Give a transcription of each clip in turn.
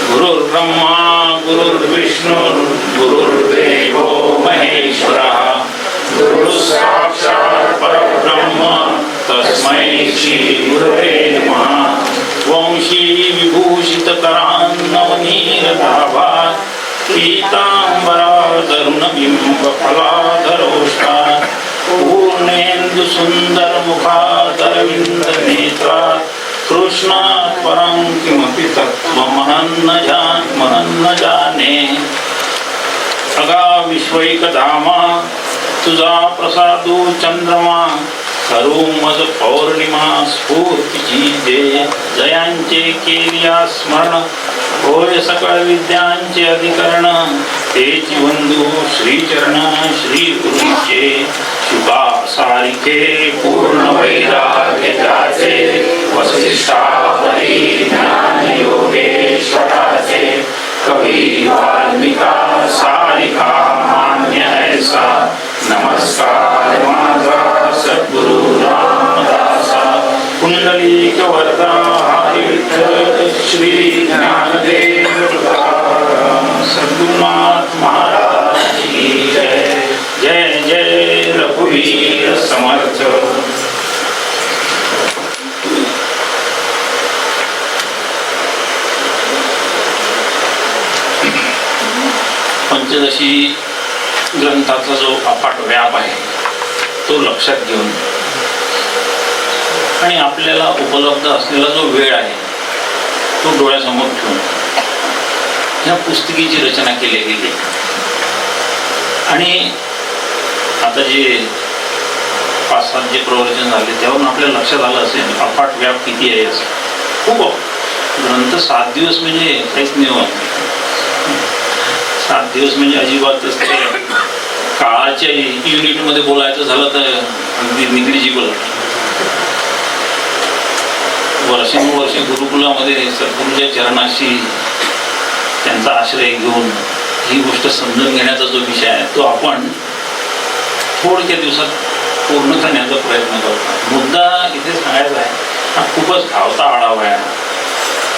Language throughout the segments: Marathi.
गुरुर्ब्रह्मा गुरुर्विष्णू गुरुर्देवो महेश्वरः गुरु साक्षात् परब्रह्म तस्मै श्री गुरवे नमः। वंशी विभूषितकरान्नवनीरदाभात् पीताम्बरादरुणबिम्बफलाधरोष्टात् पूर्णेन्दुसुन्दरमुखादरविन्दनेत्रात् कृष्णात् परं किमपि तत्त्वमहं न जाने। अगा विश्वैकधामा तुझा प्रसादू चंद्रमा करू मज पौर्णिमा स्फूर्तीची दे। जयांचे केलिया स्मरण होय सकळ विद्यांचे अधिकरण तेची वंदू श्रीचरण श्री गुरुचे शुभा सारिखे पूर्ण वैराग्य त्याचे वसिष्ठावरी ज्ञान योगेश्वराचे कवी वाल्मिका सारिका मान्य ऐसा नमस्कार माझा सद्गुरु रामदासा कुंडलिक वरदा हरी विठ्ठल श्री ज्ञानदेव सद्गुरुनाथ महाराज की जय। जय जय रघुवीर समर्थ। पंचदशी ग्रंथाचा जो अफाट व्याप आहे तो लक्षात घेऊन आणि आपल्याला उपलब्ध असलेला जो वेळ आहे तो डोळ्यासमोर ठेवून ह्या पुस्तकाची रचना केली गेली। आणि आता जे 5-7 जे प्रवचन झाले त्यावरून आपल्याला लक्षात आलं असेल अफाट व्याप किती आहे असं। खूप ग्रंथ 7 दिवस म्हणजे काहीच नाही होत। 7 दिवस म्हणजे अजिबातच काळाच्या युनिटमध्ये बोलायचं झालं तर अगदी निग्लिजिबल। वर्षानुवर्ष गुरुकुलामध्ये सद्गुरूच्या चरणाशी त्यांचा आश्रय घेऊन ही गोष्ट समजून घेण्याचा जो विषय आहे तो आपण थोडक्या दिवसात पूर्ण करण्याचा प्रयत्न करतो। मुद्दा इथे सांगायचा आहे हा खूपच धावता आढावा आहे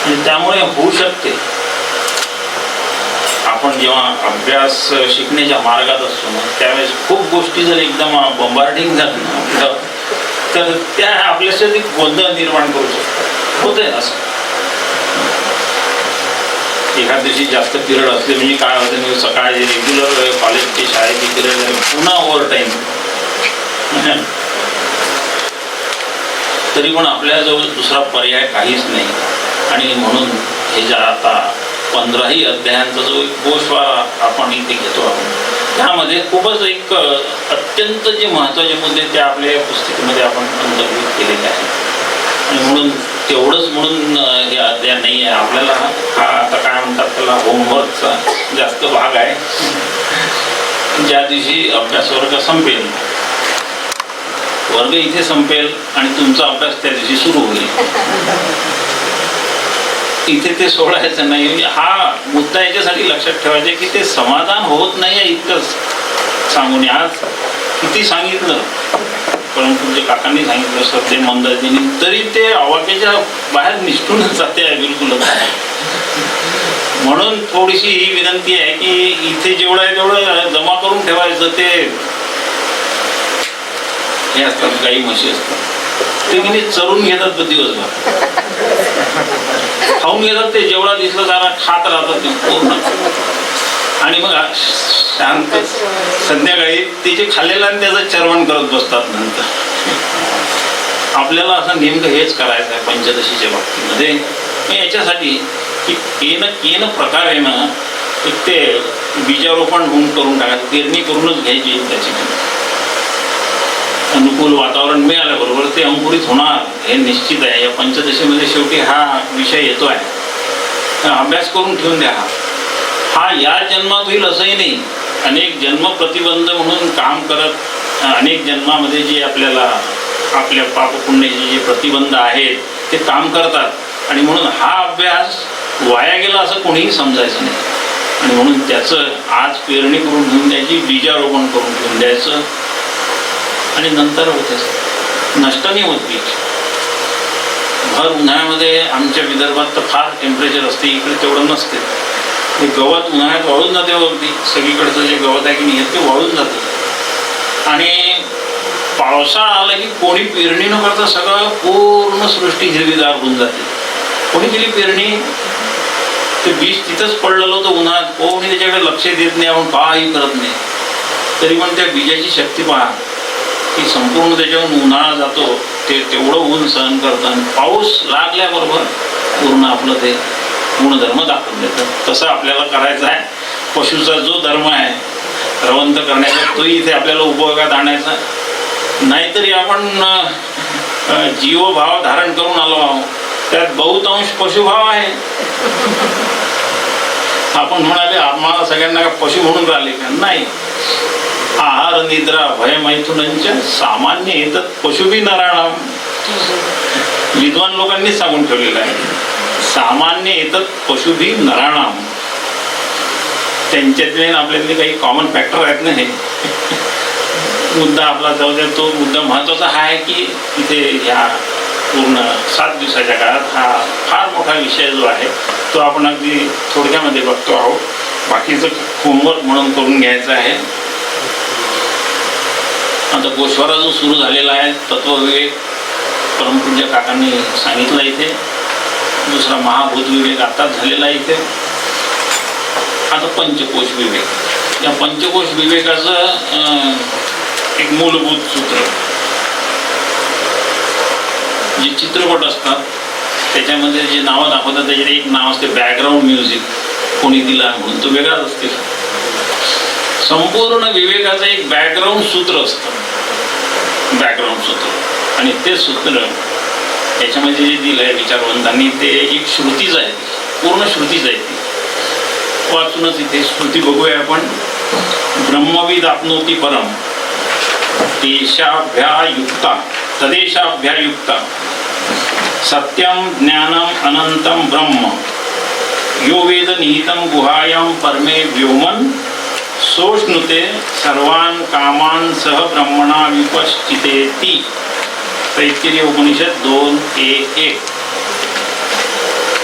आणि त्यामुळे होऊ शकते आपण जेव्हा अभ्यास शिकण्याच्या मार्गात असतो ना त्यावेळेस खूप गोष्टी जर एकदम बंबार्डिंग झाल्या तर त्या आपल्यासाठी गोंधळ निर्माण करू शकतात। होते असं एखाद दिवशी जास्त पिरियड असले म्हणजे काय होतं सकाळी रेग्युलर कॉलेजची शाळेची पिरियड पुन्हा ओव्हर टाईम तरी पण आपल्याजवळ दुसरा पर्याय काहीच नाही। आणि म्हणून हे ज्या आता 15ही अध्यायांचा जो एक गोषवारा आपण इथे घेतो आहोत त्यामध्ये खूपच एक अत्यंत जे महत्त्वाचे मुद्दे ते आपल्या पुस्तकामध्ये आपण अंतर्भूत केलेले आहेत। आणि म्हणून तेवढंच म्हणून हे अध्याय नाही आहे आपल्याला हा आता काय म्हणतात त्याला होमवर्कचा जास्त भाग आहे। ज्या दिवशी अभ्यास वर्ग संपेल वर्ग इथे संपेल आणि तुमचा अभ्यास त्या दिवशी सुरू होईल इथे ते सोडायचं नाही। म्हणजे हा मुद्दा याच्यासाठी लक्षात ठेवायचा की ते समाधान होत नाही आहे इतकंच सांगून आज किती सांगितलं परंतु तुमच्या काकांनी सांगितलं श्रद्धे मंदाजीने तरी ते आवाक्याच्या बाहेर निष्ठूनच जाते आहे बिलकुलच। म्हणून थोडीशी ही विनंती आहे की इथे जेवढं आहे तेवढं जमा करून ठेवायचं। ते हे असतात गाई म्हशी असतात ते किती चरून घेतात दिवसभर खाऊन घेतात ते जेवढा दिसलं जरा खात राहतात ते पूर्ण आणि मग शांत संध्याकाळी त्याचे खाल्लेलं आणि त्याचं चर्वण करत बसतात। नंतर आपल्याला असं नेमकं हेच करायचं आहे पंचदशीच्या बाबतीमध्ये। मग याच्यासाठी की केन प्रकारे ना एक ते बीजारोपण होऊन करून टाकायचं पेरणी करूनच घ्यायची त्याची अनुकूल वातावरण मिळाल्याबरोबर ते अंकुरित होणार हे निश्चित आहे। या पंचदशीमध्ये शेवटी हा विषय येतो आहे अभ्यास करून ठेवून द्या। हा या जन्मात होईल असंही नाही अनेक जन्म प्रतिबंध म्हणून काम करत अनेक जन्मामध्ये जे आपल्याला आपल्या पापपुण्याचे जे प्रतिबंध आहेत ते काम करतात आणि म्हणून हा अभ्यास वाया गेला असं कोणीही समजायचं नाही। आणि म्हणून त्याचं आज पेरणी करून ठेवून द्यायची बीजारोपण करून ठेवून द्यायचं आणि नंतर होतेच नष्ट नाही होत बीच. भर उन्हाळ्यामध्ये आमच्या विदर्भात तर फार टेम्परेचर असते, इकडे तेवढं नसते. हे गवत उन्हाळ्यात वाळून जाते वरती, सगळीकडचं जे गवत आहे की नाही ते वाळून जाते. आणि पावसाळा आला की कोणी पेरणी न करता सगळं पूर्ण सृष्टी हिरवीगार होऊन जाते. कोणी केली पेरणी, ते बीज तिथंच पडलेलं होतं उन्हाळ्यात, कोणी त्याच्याकडे लक्ष देत नाही, आपण काही करत नाही. तरी पण त्या बीजाची शक्ती पहा की संपूर्ण त्याच्यावरून उन्हाळा जातो, ते तेवढं ऊन सहन करतं आणि पाऊस लागल्याबरोबर पूर्ण आपलं ते गुणधर्म दाखवून देतं. तसं आपल्याला करायचं आहे. पशुचा जो धर्म आहे रवंत करण्याचा, तोही इथे आपल्याला उपयोगात आणायचा. नाहीतरी आपण जीवभाव धारण करून आलो आहोत, त्यात बहुतांश पशुभाव आहे. आपण म्हणाले आम्हाला सगळ्यांना पशु म्हणून राहिले का? नाही. आहार निद्रा भय मैथुनांच्या सामान्य येतात पशुभी नराणाम. विद्वान लोकांनीच सांगून ठेवलेलं आहे, सामान्य येतात पशुभी नराणाम. त्यांच्यातले आपल्यातले काही कॉमन फॅक्टर आहेत ना. हे मुद्दा आपला जाऊ द्या, तो मुद्दा महत्त्वाचा हा आहे की इथे ह्या पूर्ण 7 दिवसाच्या काळात हा फार मोठा विषय जो आहे तो आपण अगदी थोडक्यामध्ये बघतो आहोत. बाकीचं होमवर्क म्हणून करून घ्यायचं आहे. आता गोश्वारा जो सुरू झालेला आहे, तत्वविवेक परमपूज्य काकांनी सांगितलं इथे. दुसरा महाभूत विवेक आताच झालेला आहे इथे. आता पंचकोश विवेक. या पंचकोश विवेकाचं एक मूलभूत सूत्र, जे चित्रपट असतात त्याच्यामध्ये जे नावं दाखवतात त्याच्यात एक नाव असते बॅकग्राऊंड म्युझिक, कोणी दिला म्हणून, तो वेगळाच असते. संपूर्ण विवेकाचं एक बॅकग्राऊंड सूत्र असतं, बॅकग्राऊंड सूत्र. आणि ते सूत्र याच्यामध्ये जे दिलं आहे विचारवंतांनी, ते एक श्रुतीच आहे, पूर्ण श्रुतीच आहे. ती वाचूनच इथे श्रुती बघूया आपण. ब्रह्मविद आपनोती परम तेषाभ्यायुक्ता तदेशाभ्यायुक्ता सत्यम ज्ञानम अनंतम ब्रह्म यो वेद निहितं गुहायां परमे व्योमन सोष्णुते सर्वान् कामान् सह ब्रह्मणा विपश्चितेति. तैत्तिरीय उपनिषद 2:1.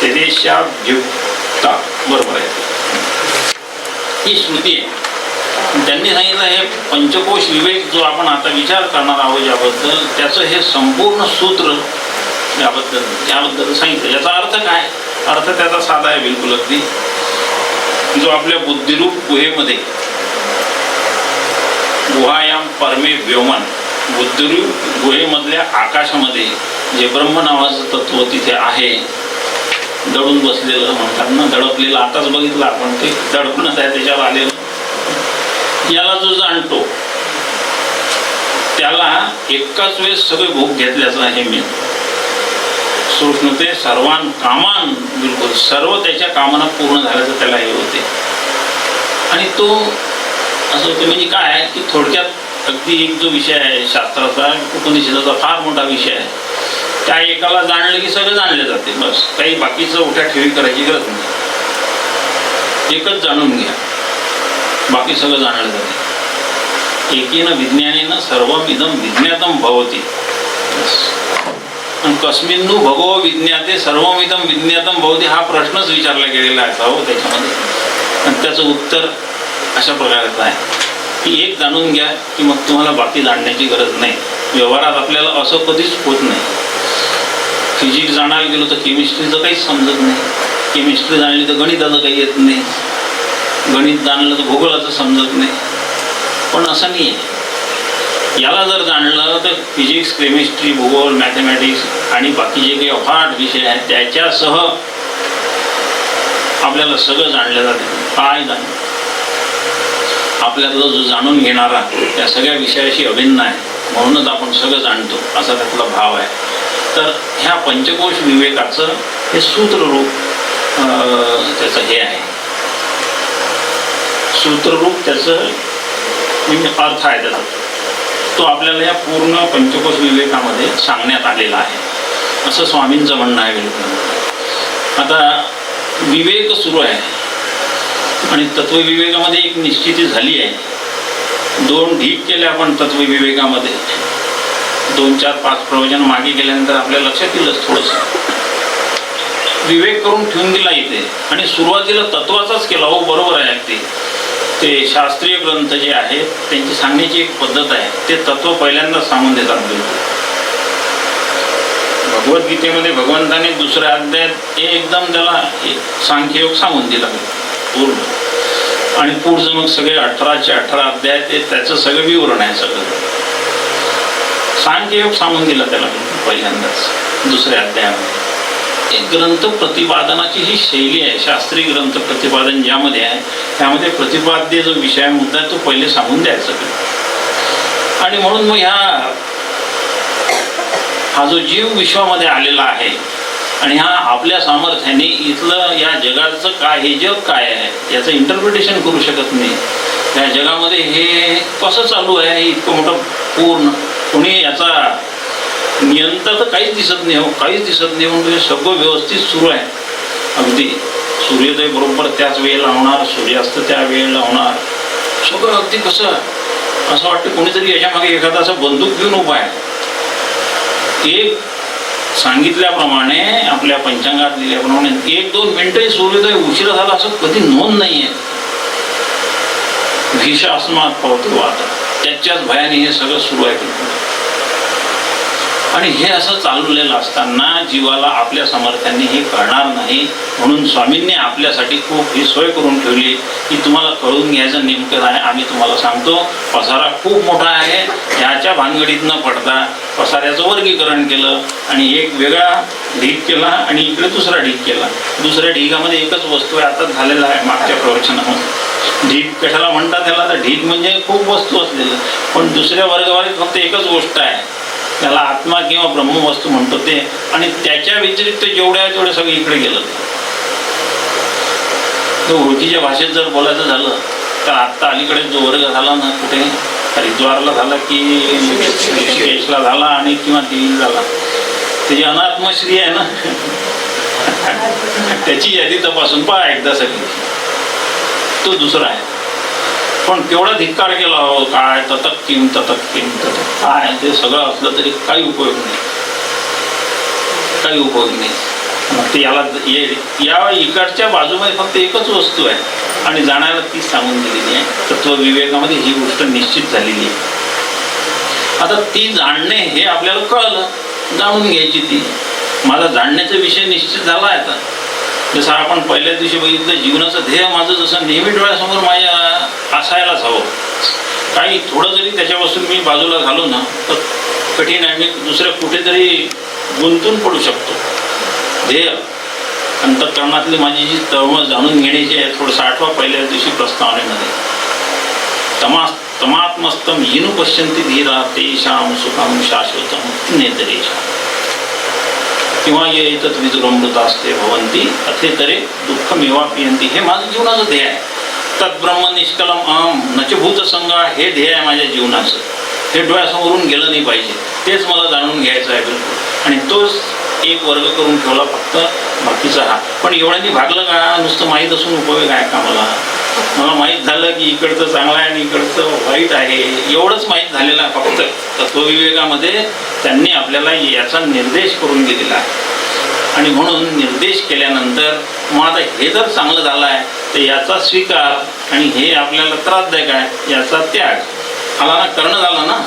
तदेशाभ्युक्ता, बरोबर आहे, ही श्रुती आहे. त्यांनी सांगितलं हे पंचकोश विवेक जो आपण आता विचार करणार आहोत याबद्दल, त्याचं हे संपूर्ण सूत्र याबद्दल सांगितलं. याचा अर्थ काय? अर्थ त्याचा साधा आहे बिलकुल अगदी. जो आपल्या बुद्धिरूप गुहेमध्ये, गुहायाम परमे व्योमन, बुद्धिरूप गुहेमधल्या आकाशामध्ये जे ब्रह्म नावाचं तत्व तिथे आहे, दडून बसलेलं म्हणतात ना, दडपलेलं. आताच बघितलं आपण, ते दडपणच आहे त्याच्यावर आलेलं. याला जो जाणतो त्याला एकाच वेळेस सगळे भोग घेतल्याचं आहे मी. सूक्ष्मते सर्वान कामान, बिलकुल सर्व त्याच्या कामना पूर्ण झाल्याचं त्याला हे होते. आणि तो असं होते म्हणजे काय आहे की थोडक्यात अगदी एक जो विषय आहे शास्त्राचा, उपनिषदाचा फार मोठा विषय आहे, त्या एकाला जाणलं की सगळं जाणले जाते. बस काही बाकीचं उठ्या ठेवी करायची गरज नाही. एकच जाणून घ्या, बाकी सगळं जाणलं जाते. एकेन विज्ञानेन सर्वम इदम विज्ञातम भवती. कस्मिन्नु भगवो विज्ञाते सर्वमिदम विज्ञातम भवती, हा प्रश्नच विचारला गेलेला आहे हो त्याच्यामध्ये. आणि त्याचं उत्तर अशा प्रकारचं आहे की एक जाणून घ्या की मग तुम्हाला बाकी जाणण्याची गरज नाही. व्यवहारात आपल्याला असं कधीच होत नाही. फिजिक्स जाणायला गेलो तर केमिस्ट्रीचं काहीच समजत नाही, केमिस्ट्री जाणली तर गणिताचं काही येत नाही, गणित जाणलं तर भूगोलाचं समजत नाही. पण असं नाही आहे. याला जर जाणलं तर फिजिक्स, केमिस्ट्री, भूगोल, मॅथमॅटिक्स आणि बाकी जे काही अफाट विषय आहेत त्याच्यासह आपल्याला सगळं जाणलं जाते. काय जाणलं? आपल्याला जो जाणून घेणारा त्या सगळ्या विषयाशी अभिन्न आहे, म्हणूनच आपण सगळं जाणतो असा त्यातला भाव आहे. तर ह्या पंचकोश विवेकाचं हे सूत्ररूप त्याचं हे आहे, सूत्ररूप त्याचं म्हणजे अर्थ आहे त्याचा, तो आपल्याला या पूर्ण पंचकोश विवेकामध्ये सांगण्यात आलेला आहे असं स्वामींचं म्हणणं आहे. बिलकुल आता विवेक सुरू आहे आणि तत्वविवेकामध्ये एक निश्चिती झाली आहे. 2 ढीक केले आपण तत्वविवेकामध्ये. 2, 4, 5 प्रवचन मागे गेल्यानंतर आपल्या लक्षात येईलच थोडंसं. विवेक करून ठेवून दिला इथे आणि सुरुवातीला तत्वाचाच केला. हो बरोबर आहे अगदी. ते शास्त्रीय ग्रंथ जे आहेत त्यांची सांगण्याची एक पद्धत आहे. ते तत्व पहिल्यांदा सांगून देतात. भगवद्गीतेमध्ये भगवंताने दुसऱ्या अध्यायात एकदम त्याला सांख्ययोग सांगून दिला पूर्ण, आणि पुढचं मग सगळे 18चे 18 अध्याय ते त्याचं सगळं विवरण आहे. सगळं सांख्ययोग सांगून दिला त्याला पहिल्यांदाच दुसऱ्या अध्यायामध्ये. एक ग्रंथ प्रतिपादनाची ही शैली आहे. शास्त्रीय ग्रंथ प्रतिपादन ज्यामध्ये आहे त्यामध्ये प्रतिपाद्य जो विषय मुद्दा आहे तो पहिले सांगून द्यायचा. आणि म्हणून मग हा जो जीव विश्वामध्ये आलेला आहे आणि हा आपल्या सामर्थ्याने इथलं या जगाचं काय, हे जग काय आहे याचं इंटरप्रिटेशन करू शकत नाही. या जगामध्ये हे कसं चालू आहे इतकं मोठं पूर्ण, कोणी याचा नियंत्रण तर काहीच दिसत नाही. हो काहीच दिसत नाही. म्हणजे सगळं व्यवस्थित सुरू आहे. अगदी सूर्योदय बरोबर त्याच वेळेला होणार, सूर्यास्त त्या वेळेला होणार, सगळं अगदी कसं असं वाटतं कोणीतरी याच्या मागे एखादा असं बंदूक घेऊन उभा आहे. एक सांगितल्याप्रमाणे आपल्या पंचांगात लिहिल्याप्रमाणे 1-2 मिनिटही सूर्योदय उशिरा झाला असं कधी नोंद नाही आहे. भीषास्मात पावतो आता, त्याच्याच भयाने हे सगळं सुरू आहे. आणि हे असं चाललेलं असताना जीवाला आपल्या सामर्थ्याने हे कळणार नाही. म्हणून स्वामींनी आपल्यासाठी खूप ही सोय करून ठेवली की तुम्हाला कळून घ्यायचं नेमकं आहे. आम्ही तुम्हाला सांगतो पसारा खूप मोठा आहे. ह्याच्या भानगडीत न पडता पसाऱ्याचं वर्गीकरण केलं आणि एक वेगळा ढीग केला आणि इकडे दुसरा ढीग केला. दुसऱ्या ढिगामध्ये एकच वस्तू आहे. आताच झालेला आहे मागच्या प्रवचनामध्ये. ढीग कशाला म्हणतात त्याला, तर ढीग म्हणजे खूप वस्तू असलेलं, पण दुसऱ्या वर्गावारीत फक्त एकच गोष्ट आहे. त्याला आत्मा किंवा ब्रह्मवस्तू म्हणतो ते. आणि त्याच्या व्यतिरिक्त जेवढ्या आहे तेवढे सगळं इकडे गेलं. ओळखीच्या भाषेत जर बोलायचं झालं तर आत्ता अलीकडे जो वर्ग झाला ना, कुठे हरिद्वारला झाला की ऋषिकेशला झाला आणि किंवा दिल्लीला झाला, त्याची अनात्मश्री आहे ना, त्याची यादी तपासून पहा एकदा सगळी. तो दुसरा आहे. पण केवढा धिक्कार केला हो, काय ततक किम काय ते सगळं असलं तरी काही उपयोग नाही, काही उपयोग नाही. मग ते याला या इकडच्या बाजूमध्ये फक्त एकच वस्तू आहे आणि जाण्याला ती सांगून दिलेली आहे. तत्वविवेकामध्ये ही गोष्ट निश्चित झालेली आहे. आता ती जाणणे हे आपल्याला कळलं, जाणून घ्यायची ती. माझा जाणण्याचा विषय निश्चित झाला आहे. आता जसं आपण पहिल्या दिवशी बघितलं, जीवनाचं ध्येय माझं जसं नेहमी डोळ्यासमोर माझ्या असायलाच हवं. काही थोडं जरी त्याच्यापासून मी बाजूला झालो ना तर कठीण आहे. मी दुसऱ्या कुठेतरी गुंतून पडू शकतो. ध्येय अंतःकरणातली माझी जी तळमळ जाणून घेण्याची आहे, थोडंसं आठवा पहिल्या दिवशी प्रस्तावनेमध्ये. तमात्मस्तम येनु पश्यन्ति धीरा तेषां सुखं शाश्वतं नेतरेषां किंवा ये एतत् विदुरमृतास्ते भवन्ति अथेतरे दुःखमेवा पियन्ति. हे माझं जीवनाचं ध्येय आहे. तद्ब्रह्म निष्कलम अहम नच भूतसंगा, हे ध्येय आहे माझ्या जीवनाचं. हे डोळ्यासमोरून गेलं नाही पाहिजे. तेच मला जाणून घ्यायचं आहे बिलकुल. आणि तोच एक वर्ग करून ठेवला फक्त बाकीचा हा. पण एवढ्यांनी भागलं का? नुसतं माहीत असून उपयोग आहे का? मला माहीत झालं की इकडचं चांगलं आहे आणि इकडचं वाईट आहे, एवढंच माहीत झालेलं आहे फक्त. तत्वविवेकामध्ये त्यांनी आपल्याला याचा निर्देश करून दिलेला आहे. आणि म्हणून निर्देश केल्यानंतर मग आता हे जर चांगलं झालं आहे तर याचा स्वीकार आणि हे आपल्याला त्रासदायक आहे याचा त्याग. आला ना, करणं झालं ना.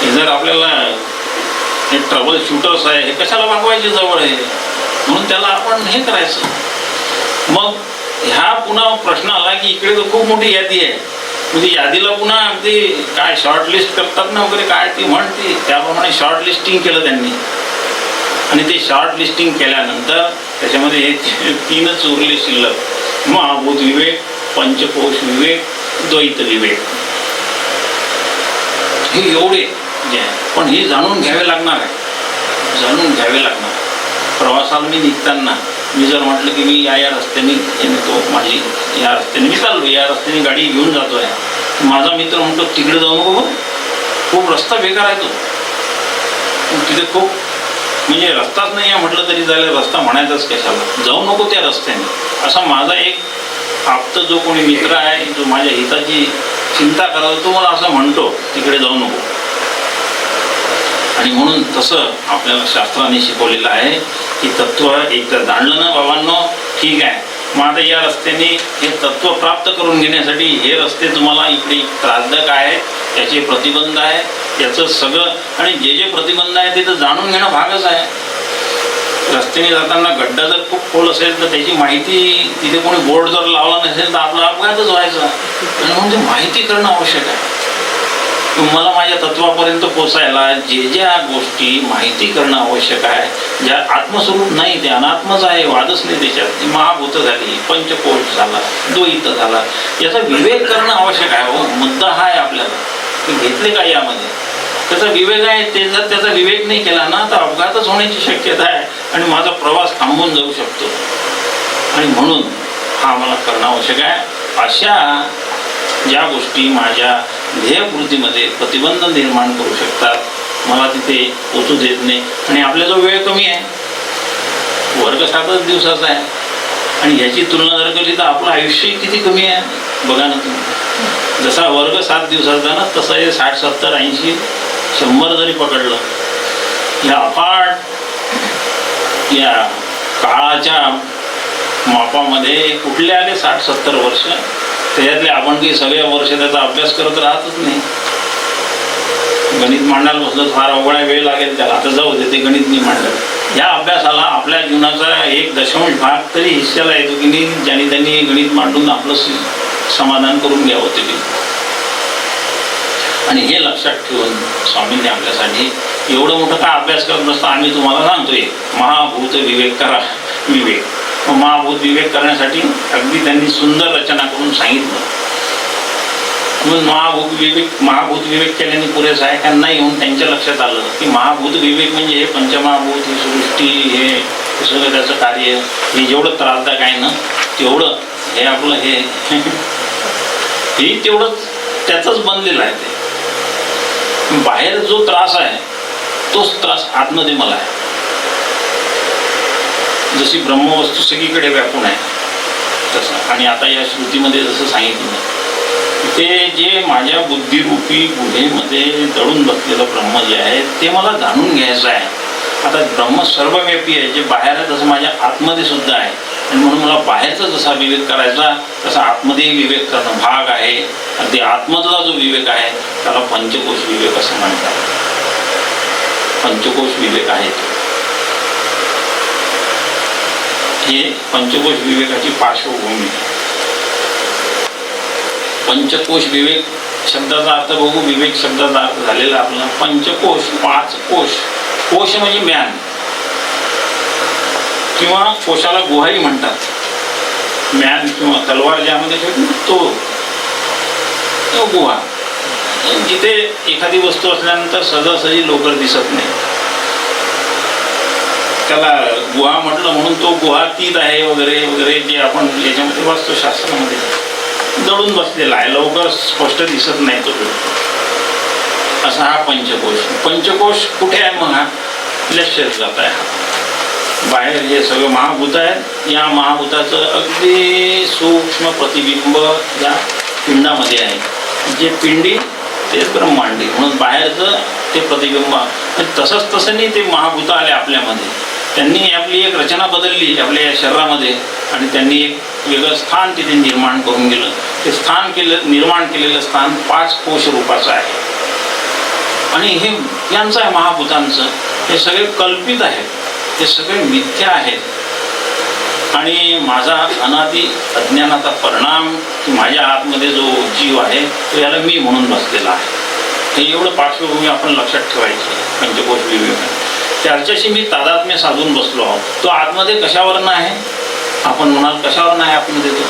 हे जर आपल्याला हे ट्रबल शूटर्स आहे, हे कशाला मागवायचे जवळ आहे, म्हणून त्याला आपण हे करायचं. मग ह्या पुन्हा प्रश्न आला की इकडे तर खूप मोठी यादी आहे. म्हणजे यादीला पुन्हा अगदी काय शॉर्ट लिस्ट करतात ना वगैरे, काय ती म्हणते त्याप्रमाणे शॉर्ट लिस्टिंग केलं त्यांनी. आणि ते शॉर्ट लिस्टिंग केल्यानंतर त्याच्यामध्ये हे 3च उरले शिल्लक: महाभूत विवेक, पंचकोश विवेक, द्वैत विवेक. हे एवढे जे आहे, पण हे जाणून घ्यावे लागणार आहे. जाणून घ्यावे लागणार. प्रवासाला मी निघताना मी जर म्हटलं की मी या रस्त्याने येतो, माझी या रस्त्याने मी चाललो, या रस्त्याने गाडी घेऊन जातो आहे, माझा मित्र म्हणतो तिकडे जाऊ नको, खूप रस्ता बेकार आहे तो, तिथे खूप म्हणजे रस्ताच नाही आहे म्हटलं तरी चालेल, रस्ता म्हणायचाच कशाला, जाऊ नको त्या रस्त्याने. असा माझा एक आप्त जो कोणी मित्र आहे, जो माझ्या हिताची चिंता करतो, तो मला असं म्हणतो तिकडे जाऊ नको. आणि म्हणून तसं आपल्याला शास्त्राने शिकवलेलं आहे की तत्व एक तर जाणलं ना बाबांनो, ठीक आहे, मग आता या रस्त्याने हे तत्व प्राप्त करून घेण्यासाठी हे रस्ते तुम्हाला इकडे त्रासदायक आहेत, त्याचे प्रतिबंध आहे, याचं सगळं, आणि जे जे प्रतिबंध आहे ते तर जाणून घेणं भागच आहे. रस्त्याने जाताना गड्डा जर खूप खोल असेल तर त्याची माहिती, तिथे कोणी बोर्ड जर लावला नसेल तर आपला अपघातच व्हायचा. आणि म्हणून ते माहिती करणं आवश्यक आहे. तुम्हाला माझ्या तत्वापर्यंत पोचायला जे ज्या गोष्टी माहिती करणं आवश्यक आहे, ज्या आत्मस्वरूप नाही ते अनात्मच आहे, वादच नाही त्याच्यात. महाभूत झाली, पंचकोश झाला, द्वैत झाला, याचा विवेक करणं आवश्यक आहे. हो, मुद्दा हा आहे आपल्याला, घेतले का यामध्ये त्याचा विवेक आहे. ते जर त्याचा विवेक नाही केला ना तर अपघातच होण्याची शक्यता आहे आणि माझा प्रवास थांबून जाऊ शकतो. आणि म्हणून हा मला करणं आवश्यक आहे. अशा ज्या गोष्टी माझ्या ध्येयपूर्तीमध्ये प्रतिबंध निर्माण करू शकतात, मला तिथे पोचू देत नाही. आणि आपला जो वेळ कमी आहे, वर्ग 7च दिवसाचा आहे, आणि ह्याची तुलना जर केली तर आपलं आयुष्य किती कमी आहे बघा ना तुम्ही. जसा वर्ग 7 दिवसाचा ना, तसं हे 60, 70, 80, 100 जरी पकडलं, या अफाट या काळाच्या मापामध्ये कुठले आले 60-70 वर्ष, त्याच्यातले आपण काही सगळ्या वर्ष त्याचा अभ्यास करत राहतच नाही. गणित मांडायला बसलं फार अवघड वेळ लागेल त्याला, आता जाऊ दे, ते गणित नाही मांडलं. या अभ्यासाला आपल्या जीवनाचा 1 भाग तरी हिस्साला येतो की नाही, ज्याने त्यांनी गणित मांडून आपलं समाधान करून घ्यावं ते. आणि हे लक्षात ठेवून स्वामींनी आपल्यासाठी एवढं मोठं का अभ्यास करत नसतं. आम्ही तुम्हाला सांगतोय महाभूत विवेक करा. विवेक, महाभूत विवेक करण्यासाठी अगदी त्यांनी सुंदर रचना करून सांगितलं. म्हणून महाभूत विवेक केल्याने पुरेसं आहे का नाही, म्हणून त्यांच्या लक्षात आलं की महाभूत विवेक म्हणजे हे पंचमहाभूत, ही सृष्टी, हे सगळं त्याचं कार्य, हे जेवढं त्रासदायक आहे ना तेवढं हे आपलं हे तेवढं त्याचंच बनलेलं आहे. ते बाहेर जो त्रास आहे तोच त्रास आतमध्ये मला आहे. जशी ब्रह्मवस्तू सगळीकडे व्यापून आहे तसं. आणि आता या श्रुतीमध्ये जसं सांगितलं, ते जे माझ्या बुद्धिरूपी गुहेमध्ये दडून बसलेलं ब्रह्म जे आहे ते मला जाणून घ्यायचं आहे. आता ब्रह्म सर्वव्यापी आहे, जे बाहेर आहे तसं माझ्या आतमध्ये सुद्धा आहे. आणि म्हणून मला बाहेरचा जसा विवेक करायचा तसा आतमध्येही विवेक करणं भाग आहे. आणि ते आतमधला जो विवेक आहे त्याला पंचकोश विवेक असं म्हणतात. पंचकोश विवेक आहे. हे पंचकोश विवेकाची पार्श्वभूमी. पंचकोश विवेक शब्दाचा अर्थ बघू. विवेक शब्दाचा अर्थ झालेला आपला पंचकोश, 5 कोश. कोश म्हणजे म्यान किंवा कोशाला गुहाही म्हणतात. म्यान किंवा तलवार ज्यामध्ये ठेवतो तो गुहा. जिथे एखादी वस्तू असल्यानंतर सहजासहजी लवकर दिसत नाही, त्याला गुहा म्हटलं. म्हणून तो गुहातीत आहे वगैरे वगैरे, जे आपण याच्यामध्ये वास्तुशास्त्रामध्ये दडून बसलेला आहे, लवकर स्पष्ट दिसत नाही तो. असा हा पंचकोश. पंचकोश कुठे आहे मग? हा आपल्या शरीरात आहे. बाहेर हे सगळं महाभूत आहे. या महाभूताचं अगदी सूक्ष्म प्रतिबिंब या पिंडामध्ये आहे. जे पिंडी तेच ब्रह्मांडी, म्हणून बाहेरचं ते प्रतिबिंब. तसंच तसं नाही ते महाभूत आले आपल्यामध्ये. त्यांनी आपली एक रचना बदलली आपल्या या शरीरामध्ये आणि त्यांनी एक वेगळं स्थान तिथे निर्माण करून गेलं. ते निर्माण केलेलं स्थान 5 कोश रूपाचं आहे. आणि हे यांचं आहे महाभूतांचं. हे सगळे कल्पित आहेत, हे सगळे मिथ्या आहेत. आणि माझा अनादी अज्ञानाचा परिणाम की माझ्या आतमध्ये जो जीव आहे तो याला मी म्हणून बसलेला आहे. हे एवढं पार्श्वभूमी आपण लक्षात ठेवायची. पंचकोश विवेक त्याच्याशी मी तादात्म्य साधून बसलो आहोत. तो आतमध्ये कशावरनं आहे? आपण म्हणाल कशावरनं आहे आतमध्ये? तो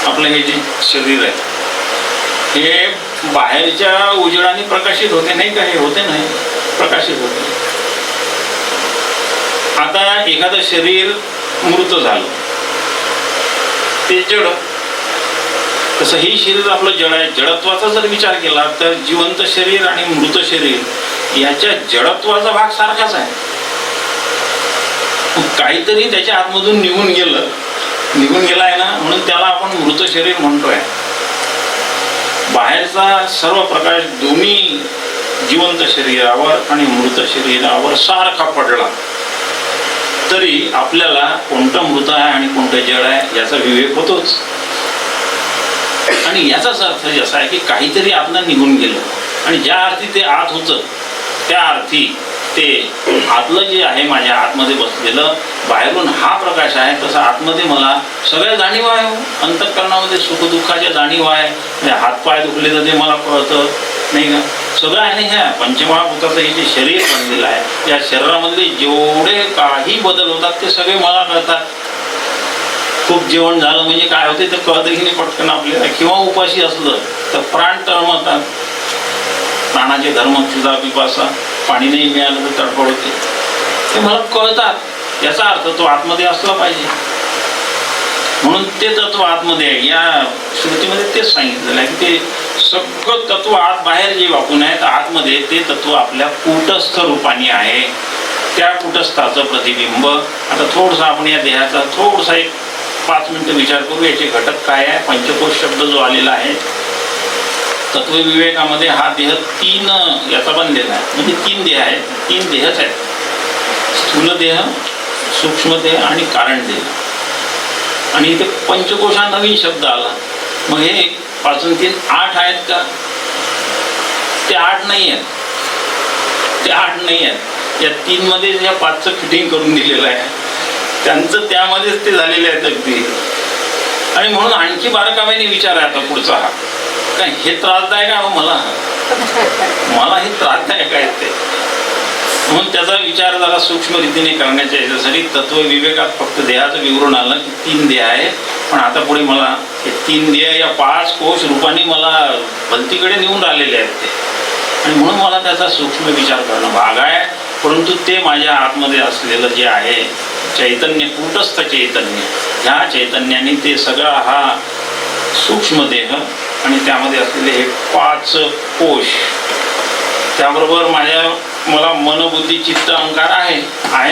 आपलं हे जे शरीर आहे हे बाहेरच्या उजेडाने प्रकाशित होते नाही का? हे होते नाही, प्रकाशित होते. आता एखादं शरीर मृत झालं ते जड, तसं ही शरीर आपलं जड आहे. जडत्वाचा जर विचार केला तर जिवंत शरीर आणि मृत शरीर याच्या जडत्वाचा भाग सारखाच आहे. काहीतरी त्याच्या आतमधून निघून गेला आहे ना, म्हणून त्याला आपण मृत शरीर म्हणतोय. बाहेरचा सर्व प्रकाश दोन्ही जिवंत शरीरावर आणि मृत शरीरावर सारखा पडला तरी आपल्याला कोणतं मृत आहे आणि कोणतं जड आहे याचा विवेक होतोच. आणि याचाच अर्थ असा आहे की काहीतरी आतनं निघून गेलं आणि ज्या अर्थी ते आत होतं त्या अर्थी ते आतलं जे आहे माझ्या आतमध्ये बसलेलं, बाहेरून हा प्रकाश आहे तसा आतमध्ये मला सगळ्या जाणीव आहे. अंतःकरणामध्ये सुखदुःखाच्या जाणीव आहे. म्हणजे हातपाय दुखले तर ते मला कळतं नाही का, सगळं आहे. ह्या पंचमहाभूताचं हे जे शरीर बनलेलं आहे या शरीरामधले जेवढे काही बदल होतात ते सगळे मला कळतात. खूप जेवण झालं म्हणजे काय होते ते कळतं की नाही पटकन आपल्याला, किंवा उपाशी असलं तर प्राण तळमळतात. प्राणाचे धर्म क्षुधा पिपासा, पाणी नाही मिळालं तर तडफड होते, ते मला कळतात. याचा अर्थ तो आतमध्ये असला पाहिजे. म्हणून ते तत्व आतमध्ये आहे. या श्रुतीमध्ये तेच सांगितलेलं आहे की ते सगळं तत्व आत बाहेर जे वाकून आहे तर आतमध्ये ते तत्व आपल्या कूटस्थ रूपाने आहे. त्या कूटस्थाचं प्रतिबिंब. आता थोडंसं आपण या देहाचा थोडासा एक 5 मिनिटं विचार करू. याचे घटक काय आहे. पंचकोश शब्द जो आलेला आहे तत्वविवेकामध्ये हा देह 3 याचा बनलेला आहे. म्हणजे 3 देह आहेत. 3 देहच आहेत. स्थूल देह, सूक्ष्म देह आणि कारण देह. आणि इथे पंचकोश हा नवीन शब्द आला. मग हे 5 आणि 3 8 आहेत का? ते 8 नाही आहेत. ते 8 नाही आहेत. या 3 मध्ये या 5चं फिटिंग करून दिलेलं आहे. त्यांचं त्यामध्येच ते झालेले आहेत अगदी. आणि म्हणून आणखी बारकाव्याने विचार आहे आता पुढचा हा. काय हे त्रासदायक आहे मला हे त्रासदायक आहे ते. म्हणून त्याचा विचार जरा सूक्ष्म रीतीने करण्याच्या याच्यासाठी तत्वविवेकात फक्त देहाचं विवरण आलं की 3 देह आहे. पण आता पुढे मला हे 3 देह या 5 कोश रूपाने मला भलतीकडे नेऊन राहिलेले आहेत ते. आणि म्हणून मला त्याचा सूक्ष्म विचार करणं भाग आहे. परंतु ते माझ्या आतमध्ये असलेलं जे आहे चैतन्य, कूटस्थ चैतन्य, ह्या चैतन्याने ते सगळा हा सूक्ष्म देह आणि त्यामध्ये असलेले हे 5 कोश, त्याबरोबर मला मन, बुद्धी, चित्त, अहंकार आहे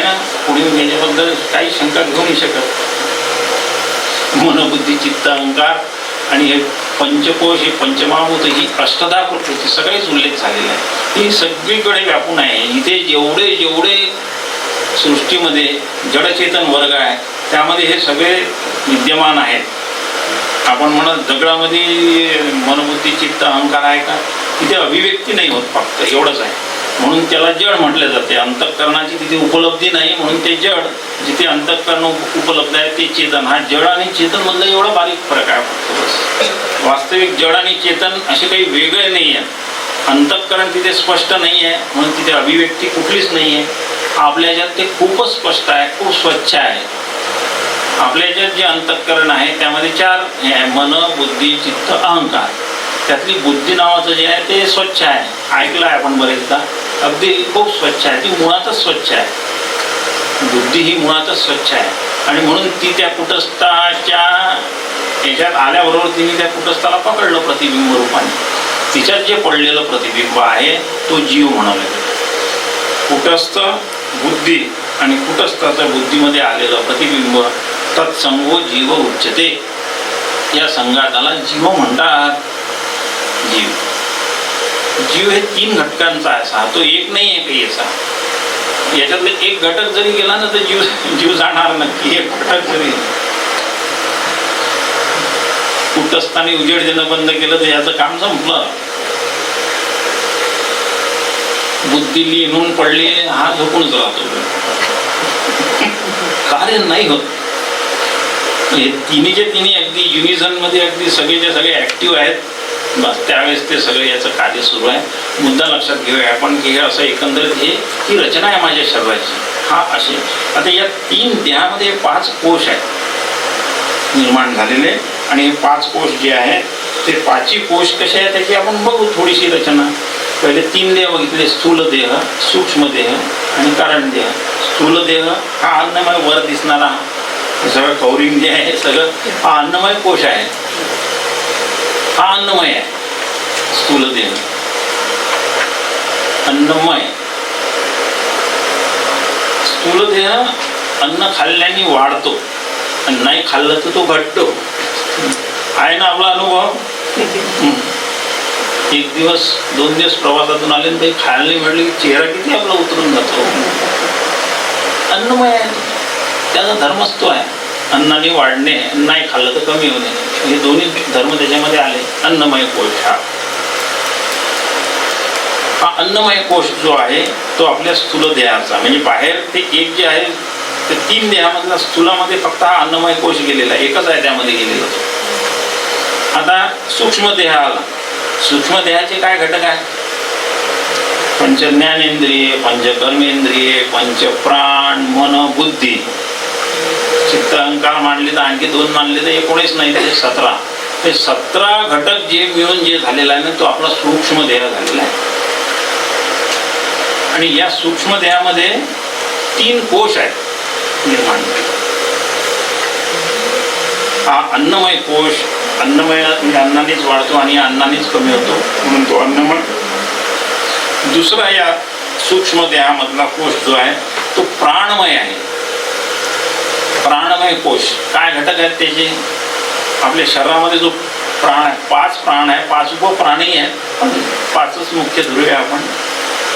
ना. पुढे याच्याबद्दल काही शंका घेऊ नाही शकत. मन, बुद्धी, चित्त, अहंकार आणि हे पंचकोश, हे पंचमहाभूत, ही अष्टधा प्रकृती सगळेच उल्लेख झालेला आहे. ही सगळीकडे व्यापून आहे. इथे जेवढे सृष्टीमध्ये जडचेतन वर्ग आहे त्यामध्ये हे सगळे विद्यमान आहेत. आपण म्हणत दगडामध्ये मनबुद्धी, चित्त, अहंकार आहे का? तिथे अभिव्यक्ती नाही होत, फक्त एवढंच आहे. म्हणून त्याला जड म्हटले जाते. अंतःकरणाची तिथे उपलब्धी नाही म्हणून ते जड. जिथे अंतःकरण उपलब्ध आहे ते चेतन. हा जड आणि चेतन मधला एवढा बारीक फरक आहे फक्त. वास्तविक जड आणि चेतन असे काही वेगळे नाही आहे. अंतःकरण तिथे स्पष्ट नाही आहे म्हणून तिथे अभिव्यक्ती कुठलीच नाही आहे. आपल्या ह्याच्यात ते खूपच स्पष्ट आहे, खूप स्वच्छ आहे. आपल्या ह्याच्यात जे अंतःकरण आहे त्यामध्ये 4 हे आहे, मन, बुद्धी, चित्त, अहंकार. त्यातली बुद्धी नावाचं जे आहे ते स्वच्छ आहे. ऐकलं आहे आपण बरेचदा. अगदी खूप स्वच्छ आहे. ती मुळातच स्वच्छ आहे. बुद्धी ही मुळातच स्वच्छ आहे. आणि म्हणून ती त्या कुटस्थाच्या याच्यात आल्याबरोबर तिने त्या कुटस्थाला पकडलं प्रतिबिंब रूपाने. तिच्यात जे पडलेलं प्रतिबिंब आहे तो जीव म्हणाले. कुटस्थ बुद्धी आणि कुटस्थाच्या बुद्धीमध्ये आलेलं प्रतिबिंब तत्संगो जीव उच्चते. या संघाताला जीव म्हणतात. जीव हे 3 घटकांचा असा. तो एक नाही आहे काही असा. याच्यातले एक घटक जरी गेला ना तर जीव जाणार नक्की. एक घटक जरी कुटस्थाने उजेड देणं बंद केलं तर याचं काम संपलं. बुद्धी लिहून पडली, हा झोपूनच राहतो. कार्य नाही होत. हे तिन्हीचे तिन्ही अगदी युनिझन मध्ये अगदी सगळेचे सगळे ऍक्टिव्ह आहेत. बस त्यावेळेस ते सगळे याचं कार्य सुरू आहे. मुद्दा लक्षात घेऊया आपण की हे असं एकंदरीत ही रचना आहे माझ्या शरीराची. हा असे आता या 3 देहामध्ये 5 कोश आहेत निर्माण झालेले. आणि हे 5 कोश जे आहेत ते 5ही कोश कसे आहेत त्याची आपण बघू थोडीशी रचना. पहिले 3 देह बघितले. स्थूल देह, सूक्ष्म देह आणि कारण देह. स्थूल देह हा अन्नमय वर दिसणारा हे सगळं कौरिंग जे आहे सगळं हा अन्नमय कोश आहे. हा अन्नमय आहे. स्थूल देह अन्नमय. स्थूल देह अन्न खाल्ल्याने वाढतो आणि नाही खाल्लं तर तो घटतो. आहे ना आपला अनुभव. एक दिवस 2 दिवस प्रवासातून आले आणि ते खायला नाही मिळले की चेहरा किती आपला उतरून जातो. अन्नमय आहे, त्याचा धर्मच तो आहे. अन्नाने वाढणे, नाही खाल्लं तर कमी होणे, हे दोन्ही धर्म त्याच्यामध्ये आले. अन्नमय कोश हा अन्नमय कोश जो आहे तो आपल्या स्थूल देहाचा, म्हणजे बाहेर ते एक जे आहे ते 3 देहामधला स्थूलामध्ये फक्त हा अन्नमय कोश गेलेला आहे, एकच आहे त्यामध्ये गेलेला. आता सूक्ष्म देह आला. सूक्ष्म देहाचे काय घटक आहे? पंच ज्ञानेंद्रिय, पंच कर्मेंद्रिय, पंच प्राण, मन, बुद्धी. चित्त अहंकार मानले तर आणखी 2 मानले तर 19 नाही तर 17. हे 17 घटक जे मिळून जे झालेला आहे ना तो आपला सूक्ष्म देह झालेला आहे. आणि या सूक्ष्म देहामध्ये 3 कोश आहेत निर्माण. हा अन्नमय कोश, अन्नमय म्हणजे अन्नानेच वाढतो आणि अन्नानेच कमी होतो म्हणून तो अन्नमय. दुसरा या सूक्ष्म देहामधला कोश जो आहे तो प्राणमय आहे. प्राणमय कोश काय घटक आहेत त्याचे? आपल्या शरीरामध्ये जो प्राण आहे, 5 प्राण आहे, 5 उपप्राणही आहेत, पण 5च मुख्य धरूया आपण.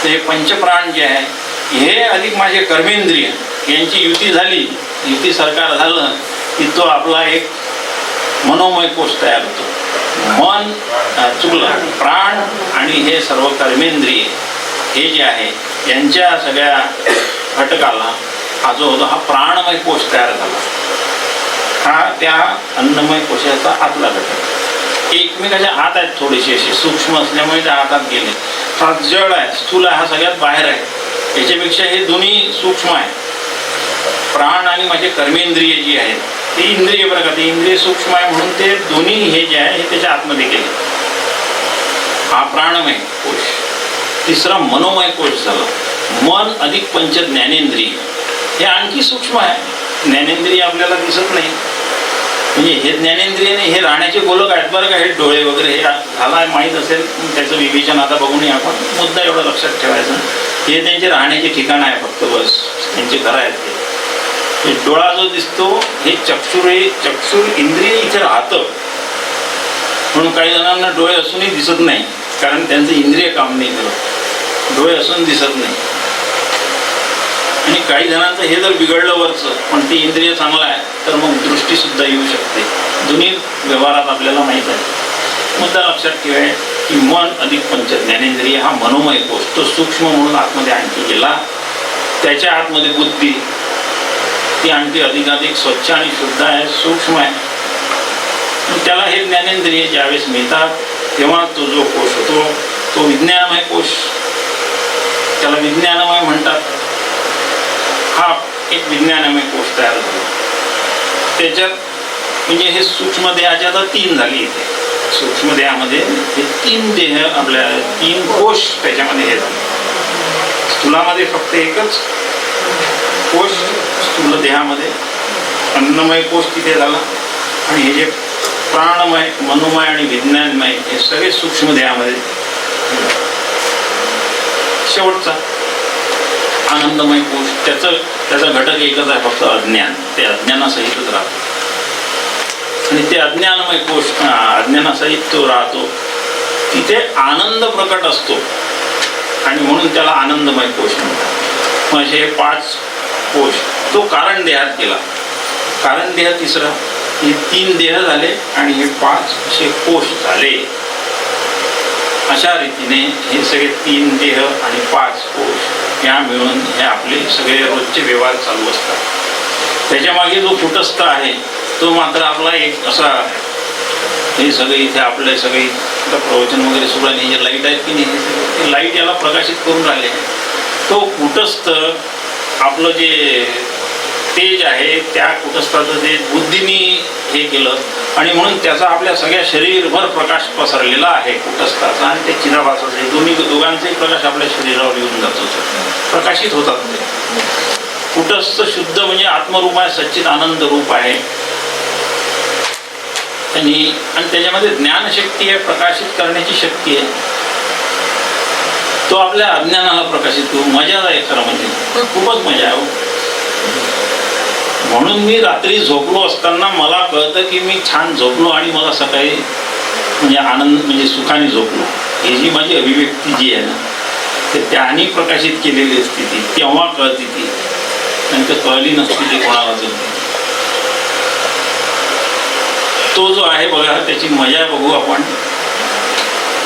तर हे पंचप्राण जे आहे हे अधिक माझे कर्मेंद्रिय यांची युती झाली, युती सरकार झालं की तो आपला एक मनोमय कोश तयार होतो. मन चुकलं, प्राण आणि हे सर्व कर्मेंद्रिय हे जे आहे यांच्या सगळ्या घटकाला हा जो होतो हा प्राणमय कोश तयार झाला. हा त्या अन्नमय कोशाचा आतला घटक. एकमेकाच्या आत आहेत थोडेसे असे सूक्ष्म असल्यामुळे त्या हातात गेले. हा जड आहे, स्थूल आहे, हा सगळ्यात बाहेर आहे. याच्यापेक्षा हे दोन्ही सूक्ष्म आहे. प्राण आणि माझे कर्मेंद्रिय जी आहेत ती इंद्रिय बरं का, ते इंद्रिय सूक्ष्म आहे म्हणून ते दोन्ही हे जे आहे हे त्याच्या आतमध्ये गेले. हा प्राणमय कोश. तिसरा मनोमय कोश झाला. मन अधिक पंच ज्ञानेंद्रिय हे आणखी सूक्ष्म आहे. ज्ञानेंद्रिय आपल्याला दिसत नाही, म्हणजे हे ज्ञानेंद्रिय नाही, हे राहण्याचे गोलक आहेत बरं का. हे डोळे वगैरे हे झाला माहीत असेल, त्याचं विवेचन आता बघून आपण. मुद्दा एवढं लक्षात ठेवायचं, हे त्यांचे राहण्याचे ठिकाण आहे फक्त, बस त्यांचे घर आहेत. हे डोळा जो दिसतो हे चक्षुर इंद्रिय इथे राहतं म्हणून काही जणांना डोळे असूनही दिसत नाही, कारण त्यांचं इंद्रिय काम नाही करत, डोळे असून दिसत नाही. आणि काही जणांचं हे जर बिघडलं वरचं पण ते इंद्रिय चांगलं आहे तर मग दृष्टी सुद्धा येऊ शकते. दोन्ही व्यवहारात आपल्याला माहीत आहे. मुद्दा लक्षात ठेवा की मन अधिक पंच ज्ञानेंद्रिय हा मनोमय कोश तो सूक्ष्म म्हणून आतमध्ये आणखी गेला. त्याच्या आतमध्ये बुद्धी ती आणखी अधिकाधिक स्वच्छ आणि शुद्ध आहे, सूक्ष्म आहे. त्याला हे ज्ञानेंद्रिय ज्यावेळेस मिळतात तेव्हा तो जो कोश होतो तो विज्ञानमय कोश, त्याला विज्ञानमय म्हणतात. हा एक विज्ञानमय कोश तयार झाला. त्याच्यात म्हणजे हे सूक्ष्म देहाच्या आता 3 झाली. इथे सूक्ष्म देहामध्ये हे 3 देह आपल्या 3 कोश त्याच्यामध्ये हे झाले. स्थूलामध्ये फक्त एकच कोश स्थूल देहामध्ये, अन्नमय कोश तिथे झाला. आणि हे जे प्राणमय, मनोमय आणि विज्ञानमय हे सगळे सूक्ष्म देहामध्ये. शेवटचा आनंदमय कोश, त्याचा घटक एकच आहे फक्त अज्ञान, ते अज्ञानासहितच राहतो. आणि ते अज्ञानमय कोश अज्ञानासहित तो राहतो, तिथे आनंद प्रकट असतो आणि म्हणून त्याला आनंदमय कोश म्हणतात. म्हणजे हे 5 कोश तो कारण देहात गेला. कारण देह तिसरा, हे 3 देह झाले आणि हे 5 असे कोश झाले. अशा रीतीने हे सगळे 3 देह आणि 5 कोश या मिळून हे आपले सगळे रोजचे व्यवहार चालू असतात. त्याच्या मागे जो कुटस्थ आहे तो मात्र आपला एक असा, हे सगळे इथे आपले सगळे प्रवचन वगैरे सुरू आहे, हे लाईट आहेत की नाही, हे लाईट याला प्रकाशित करून राहिले. तो कुटस्थ आपलं जे तेज आहे त्या कुटस्थाचं जे बुद्धीने हे केलं आणि म्हणून त्याचा आपल्या सगळ्या शरीरभर प्रकाश पसरलेला आहे कुटस्थाचा आणि ते चिदाभासाचा. हे दोघांचाही प्रकाश आपल्या शरीरावर येऊन जातो, प्रकाशित होतात. ते कुटस्थ शुद्ध म्हणजे आत्मरूप आहे, सच्चित आनंद रूप आहे. आणि त्याच्यामध्ये ज्ञानशक्ती आहे, प्रकाशित करण्याची शक्ती आहे. तो आपल्या अज्ञानाला प्रकाशित करू. मजा आहे खरं म्हणजे, खूपच मजा आहे. म्हणून मी रात्री झोपलो असताना मला कळतं की मी छान झोपलो आणि मला सकाळी म्हणजे आनंद म्हणजे सुखाने झोपलो, ही जी माझी अभिव्यक्ती जी आहे ना, ते त्याने प्रकाशित केलेली असते ती, तेव्हा कळते ती, नाही तर कळली नसती ती कोणाला अजून. तो जो आहे बघा, त्याची मजा बघू आपण.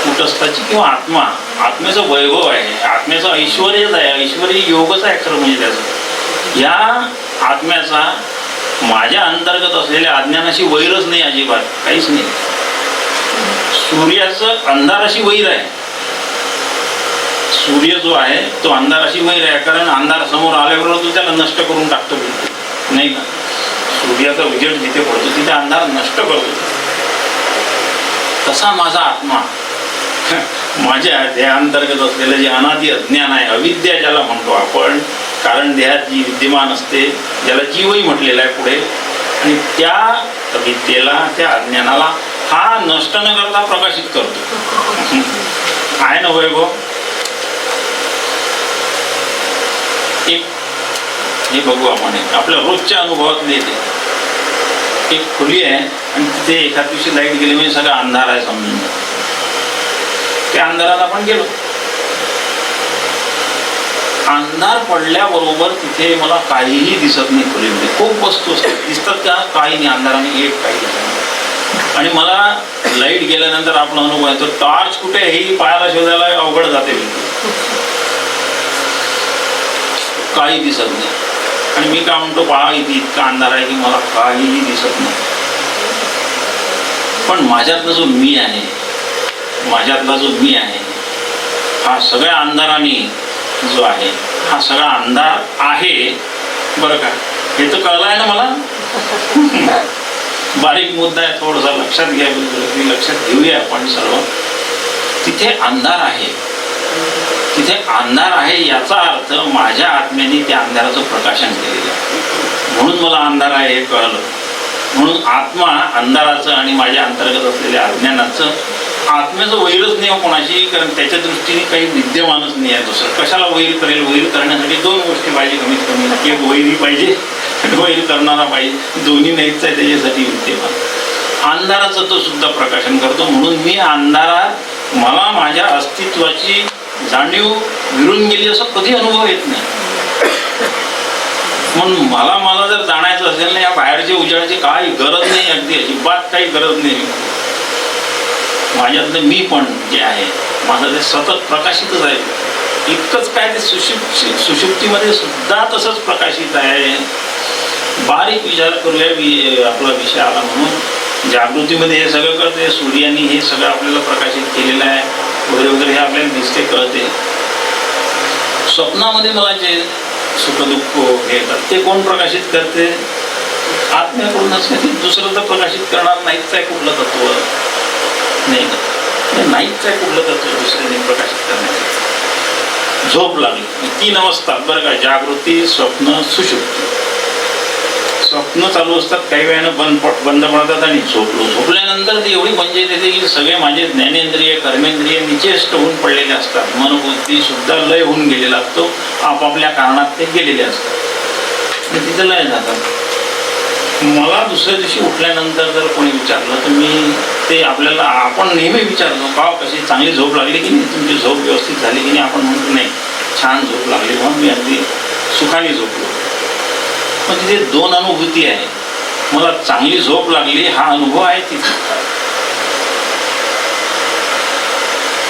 कुटस्थाची किंवा आत्म्याचं वैभव आहे, आत्म्याचं ऐश्वर्यच आहे, ऐश्वर्य योगच आहे खरं म्हणजे त्याचं. या आत्म्याचा माझ्या अंतर्गत असलेल्या अज्ञानाशी वैरच नाही, अजिबात काहीच नाही. सूर्याचं अंधाराशी वैर आहे. सूर्य जो आहे तो अंधाराशी वैर आहे, कारण अंधार समोर आल्याबरोबर तो त्याला नष्ट करून टाकतो, नाही का. सूर्याचा उजेड जिथे पडतो तिथे अंधार नष्ट करतो. तसा माझा आत्मा माझ्या देहांतर्गत असलेलं जे अनादि अज्ञान आहे, अविद्या ज्याला म्हणतो आपण, कारण देहात जी विद्यमान असते, ज्याला जीवही म्हटलेला आहे पुढे, आणि त्या अविद्येला, त्या अज्ञानाला हा नष्ट न करता प्रकाशित करतो. आहे ना वैभव. एक हे बघू आपण, आपल्या रोजच्या अनुभवातले येते. एक खोली आहे आणि तिथे एखाद दिवशी लाईट गेली म्हणजे सगळा अंधार आहे समजून. त्या अंधारात आपण गेलो, अंधार पडल्याबरोबर तिथे मला काहीही दिसत नाही. खोलीमध्ये खूप वस्तू असतात, दिसतात त्या, काही नाही, अंधाराने एक काही दिसत नाही. आणि मला लाईट गेल्यानंतर आपला अनुभव आहे, तो टॉर्च कुठे ही पायाला शोधायला अवघड जाते, काही दिसत नाही. आणि मी काय म्हणतो, पहा इथे इतका अंधार आहे की मला काहीही दिसत नाही. पण माझ्यातला जो मी आहे, माझ्यातला जो मी आहे, हा सगळ्या अंधाराने जो आहे, हा सगळा अंधार आहे बरं का. हे तर कळलं आहे ना मला. बारीक मुद्दा आहे, थोडासा लक्षात घ्या, लक्षात घेऊया आपण सर्व. तिथे अंधार आहे, तिथे अंधार आहे याचा अर्थ माझ्या आत्म्याने त्या अंधाराचं प्रकाशन केलेलं आहे, म्हणून मला अंधार आहे हे कळलं. म्हणून आत्मा अंधाराचं आणि माझ्या अंतर्गत असलेल्या अज्ञानाचं, आत्म्याचं वैरच नाही कोणाशी, कारण त्याच्या दृष्टीने काही विद्यमानच नाही आहे दुसरं. कशाला वैर करेल. वैर करण्यासाठी दोन गोष्टी पाहिजे कमीत कमी, एक वैरी पाहिजे, वैर करणारा पाहिजे, दोन्ही नाहीच आहे त्याच्यासाठी विद्यमान. अंधाराचं तो सुद्धा प्रकाशन करतो. म्हणून मी अंधारात मला माझ्या अस्तित्वाची जाणीव विरून गेली असं कधी अनुभव येत नाही. म्हणून मला जर जाणायचं असेल ना, या बाहेरच्या उजेडाची काही गरज नाही, अगदी अजिबात काही गरज नाही. माझ्यातलं मी पण जे आहे माझं ते सतत प्रकाशितच आहे. इतकंच काय, ते सुषुप्तीमध्ये सुद्धा तसंच प्रकाशित आहे. बारीक विचार करूया, आपला विषय आला म्हणून. जागृतीमध्ये हे सगळं कळते, सूर्याने हे सगळं आपल्याला प्रकाशित केलेलं आहे वगैरे वगैरे, हे आपल्याला दिसते, कळते. स्वप्नामध्ये मला जे सुख दुःख हे येतात ते कोण प्रकाशित करते? आत्म्याकडूनच. दुसरं तर प्रकाशित करणार नाहीच आहे कुठलं तत्व, नाही नाहीच आहे कुठलं तत्व दुसऱ्याने प्रकाशित करण्याचं. झोप लागली, 3 अवस्था बरं का, जागृती, स्वप्न, सुषुप्ती. स्वप्न चालू असतात, काही वेळानं बंद पडतात, आणि झोपल्यानंतर ती एवढी मजा येते की सगळे माझे ज्ञानेंद्रिय, कर्मेंद्रिय निचेष्ट होऊन पडलेले असतात. मनबुद्धी सुद्धा लय होऊन गेलेला असतो, आपापल्या कारणात ते गेलेले असतात आणि तिथे लय जातात. मला दुसऱ्या दिवशी उठल्यानंतर जर कोणी विचारलं तर मी ते आपण नेहमी विचारतो, का कशी चांगली झोप लागली की नाही, तुमची झोप व्यवस्थित झाली की नाही. आपण म्हणतो नाही, छान झोप लागली, म्हणून मी अगदी सुखाने झोपलो. पण तिथे 2 अनुभूती आहे. मला चांगली झोप लागली हा अनुभव आहे तिथे,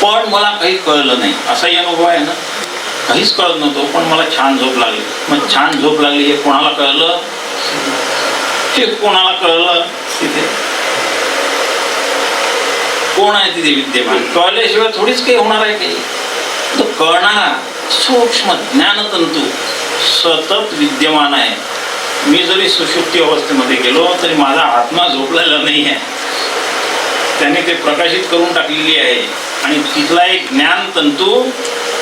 पण मला काही कळलं नाही असाही अनुभव आहे ना. काहीच कळत नव्हतं, पण मला छान झोप लागली. मग छान झोप लागली हे कोणाला कळलं? हे कोणाला कळलं? तिथे कोण आहे तिथे विद्यमान? कळल्याशिवाय थोडीच काही होणार आहे. काही तो कळणारा सूक्ष्म ज्ञानतंतू सतत विद्यमान आहे. मी जरी सुषुप्ती अवस्थेमध्ये गेलो तरी माझा आत्मा झोपलेला नाही आहे, त्याने ते प्रकाशित करून टाकलेली आहे. आणि तिथला एक ज्ञानतंतू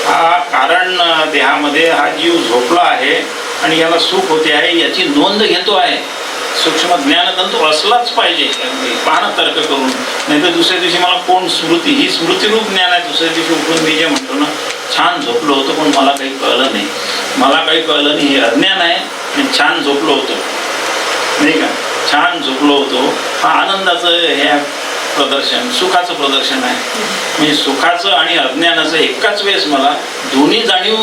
हा कारण देहामध्ये हा जीव झोपला आहे आणि याला सुख होते आहे याची नोंद घेतो आहे. सूक्ष्म ज्ञानतंतू असलाच पाहिजे, पाहणं तर्क करून. नाही तर दुसऱ्या दिवशी मला कोण स्मृती, ही स्मृतिरूप ज्ञान आहे. दुसऱ्या दिवशी उठून मी जे म्हणतो ना, छान झोपलो होतो पण मला काही कळलं नाही, मला काही कळलं नाही, हे अज्ञान आहे. मी छान झोपलो होतो, नाही का, छान झोपलो होतो, हा आनंदाचं हे प्रदर्शन, सुखाचं प्रदर्शन आहे. म्हणजे सुखाचं आणि अज्ञानाचं एकाच वेळेस मला दोन्ही जाणीव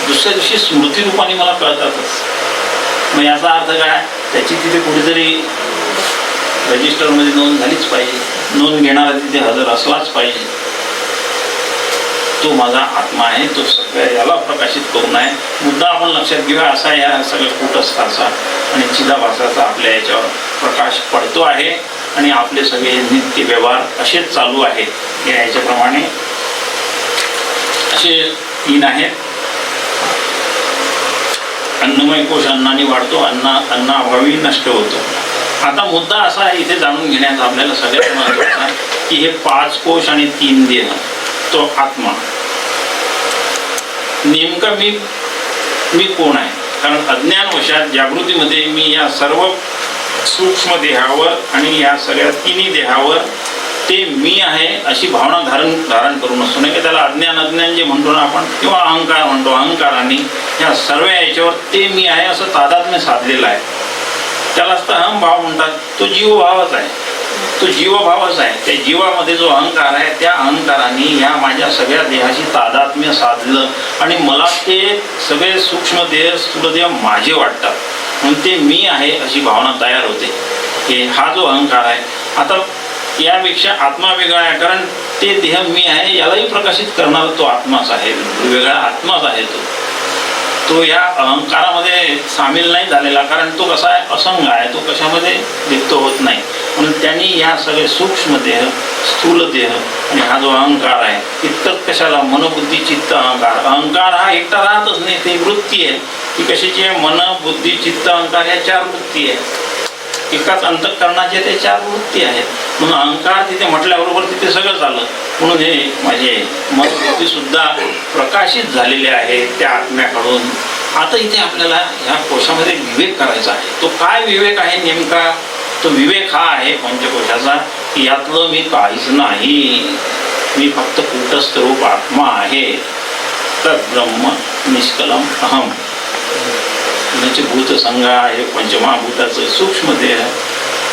दुसऱ्या दिवशी स्मृतीरूपाने मला कळतातच. मग याचा अर्थ काय, त्याची तिथे कुठेतरी रजिस्टरमध्ये नोंद झालीच पाहिजे, नोंद घेणारा तिथे हजर असलाच पाहिजे. तो माझा आत्मा आहे, तो सगळ्या याला प्रकाशित करून आहे. मुद्दा आपण लक्षात घेऊया असा या सगळ्या कूटस्थाचा आणि चिदाभासाचा आपल्या याच्यावर प्रकाश पडतो आहे आणि आपले सगळे नित्य व्यवहार असेच चालू आहेत. याच्याप्रमाणे असे 3 आहेत. अन्नमय कोश अन्नाने वाढतो, अन्नाअभावी नष्ट होतो. आता मुद्दा असा आहे इथे जाणून घेण्याचा आपल्याला सगळ्यात महत्त्वाचा की हे 5 कोश आणि 3 देह, तो आत्मा नेमका मी कोण आहे. कारण अज्ञानवशात जागृतीमध्ये मी या सर्व सूक्ष्म देहावर आणि या सगळ्या 3 देहावर ते मी आहे अशी भावना धारण करून असतो. नाही का त्याला अज्ञान जे म्हणतो ना आपण, किंवा अहंकार म्हणतो, अहंकाराने या सर्व याच्यावर ते मी आहे असं तादात्म्य साधलेलं आहे. त्यालाच तर अहम भाव म्हणतात. तो जीवभावच आहे, तो जीवभावच आहे. त्या जीवामध्ये जो अहंकार आहे त्या अहंकाराने या माझ्या सगळ्या देहाशी तादात्म्य साधलं आणि मला ते सगळे सूक्ष्म देह स्थूल देह माझे वाटतात. म्हणून ते मी आहे अशी भावना तयार होते. हे हा जो अहंकार आहे. आता यापेक्षा आत्मा वेगळा आहे, कारण ते देह मी आहे यालाही प्रकाशित करणारा तो आत्माच आहे, वेगळा आत्माच आहे. तो या अहंकारामध्ये सामील नाही झालेला, कारण तो कसा आहे, असंग आहे, तो कशामध्ये लिप्त होत नाही. म्हणून त्यांनी या सगळे सूक्ष्म देह स्थूल देह आणि हा जो अहंकार आहे, इतकंच कशाला, मनबुद्धी चित्त अहंकार. अहंकार हा एकटा राहतच नाही, ते वृत्ती आहे. ती कशाची आहे, मन बुद्धी चित्त अहंकार या 4 वृत्ती आहे. एकाच अंतःकरणाच्या त्या 4 वृत्ती आहेत. म्हणून अहंकार तिथे म्हटल्याबरोबर तिथे सगळं झालं. म्हणून हे माझे मनबुद्धी सुद्धा प्रकाशित झालेले आहे त्या आत्म्याकडून. आता इथे आपल्याला ह्या कोशामध्ये विवेक करायचा आहे. तो काय विवेक आहे नेमका, तो विवेक हा आहे पंचकोशाचा की यातलं मी काहीच नाही, मी फक्त कूटस्थ रूप आत्मा आहे. तर ब्रह्म निष्कलम अहम. भूतसंघ आहे पंचमहाभूताचं सूक्ष्म देह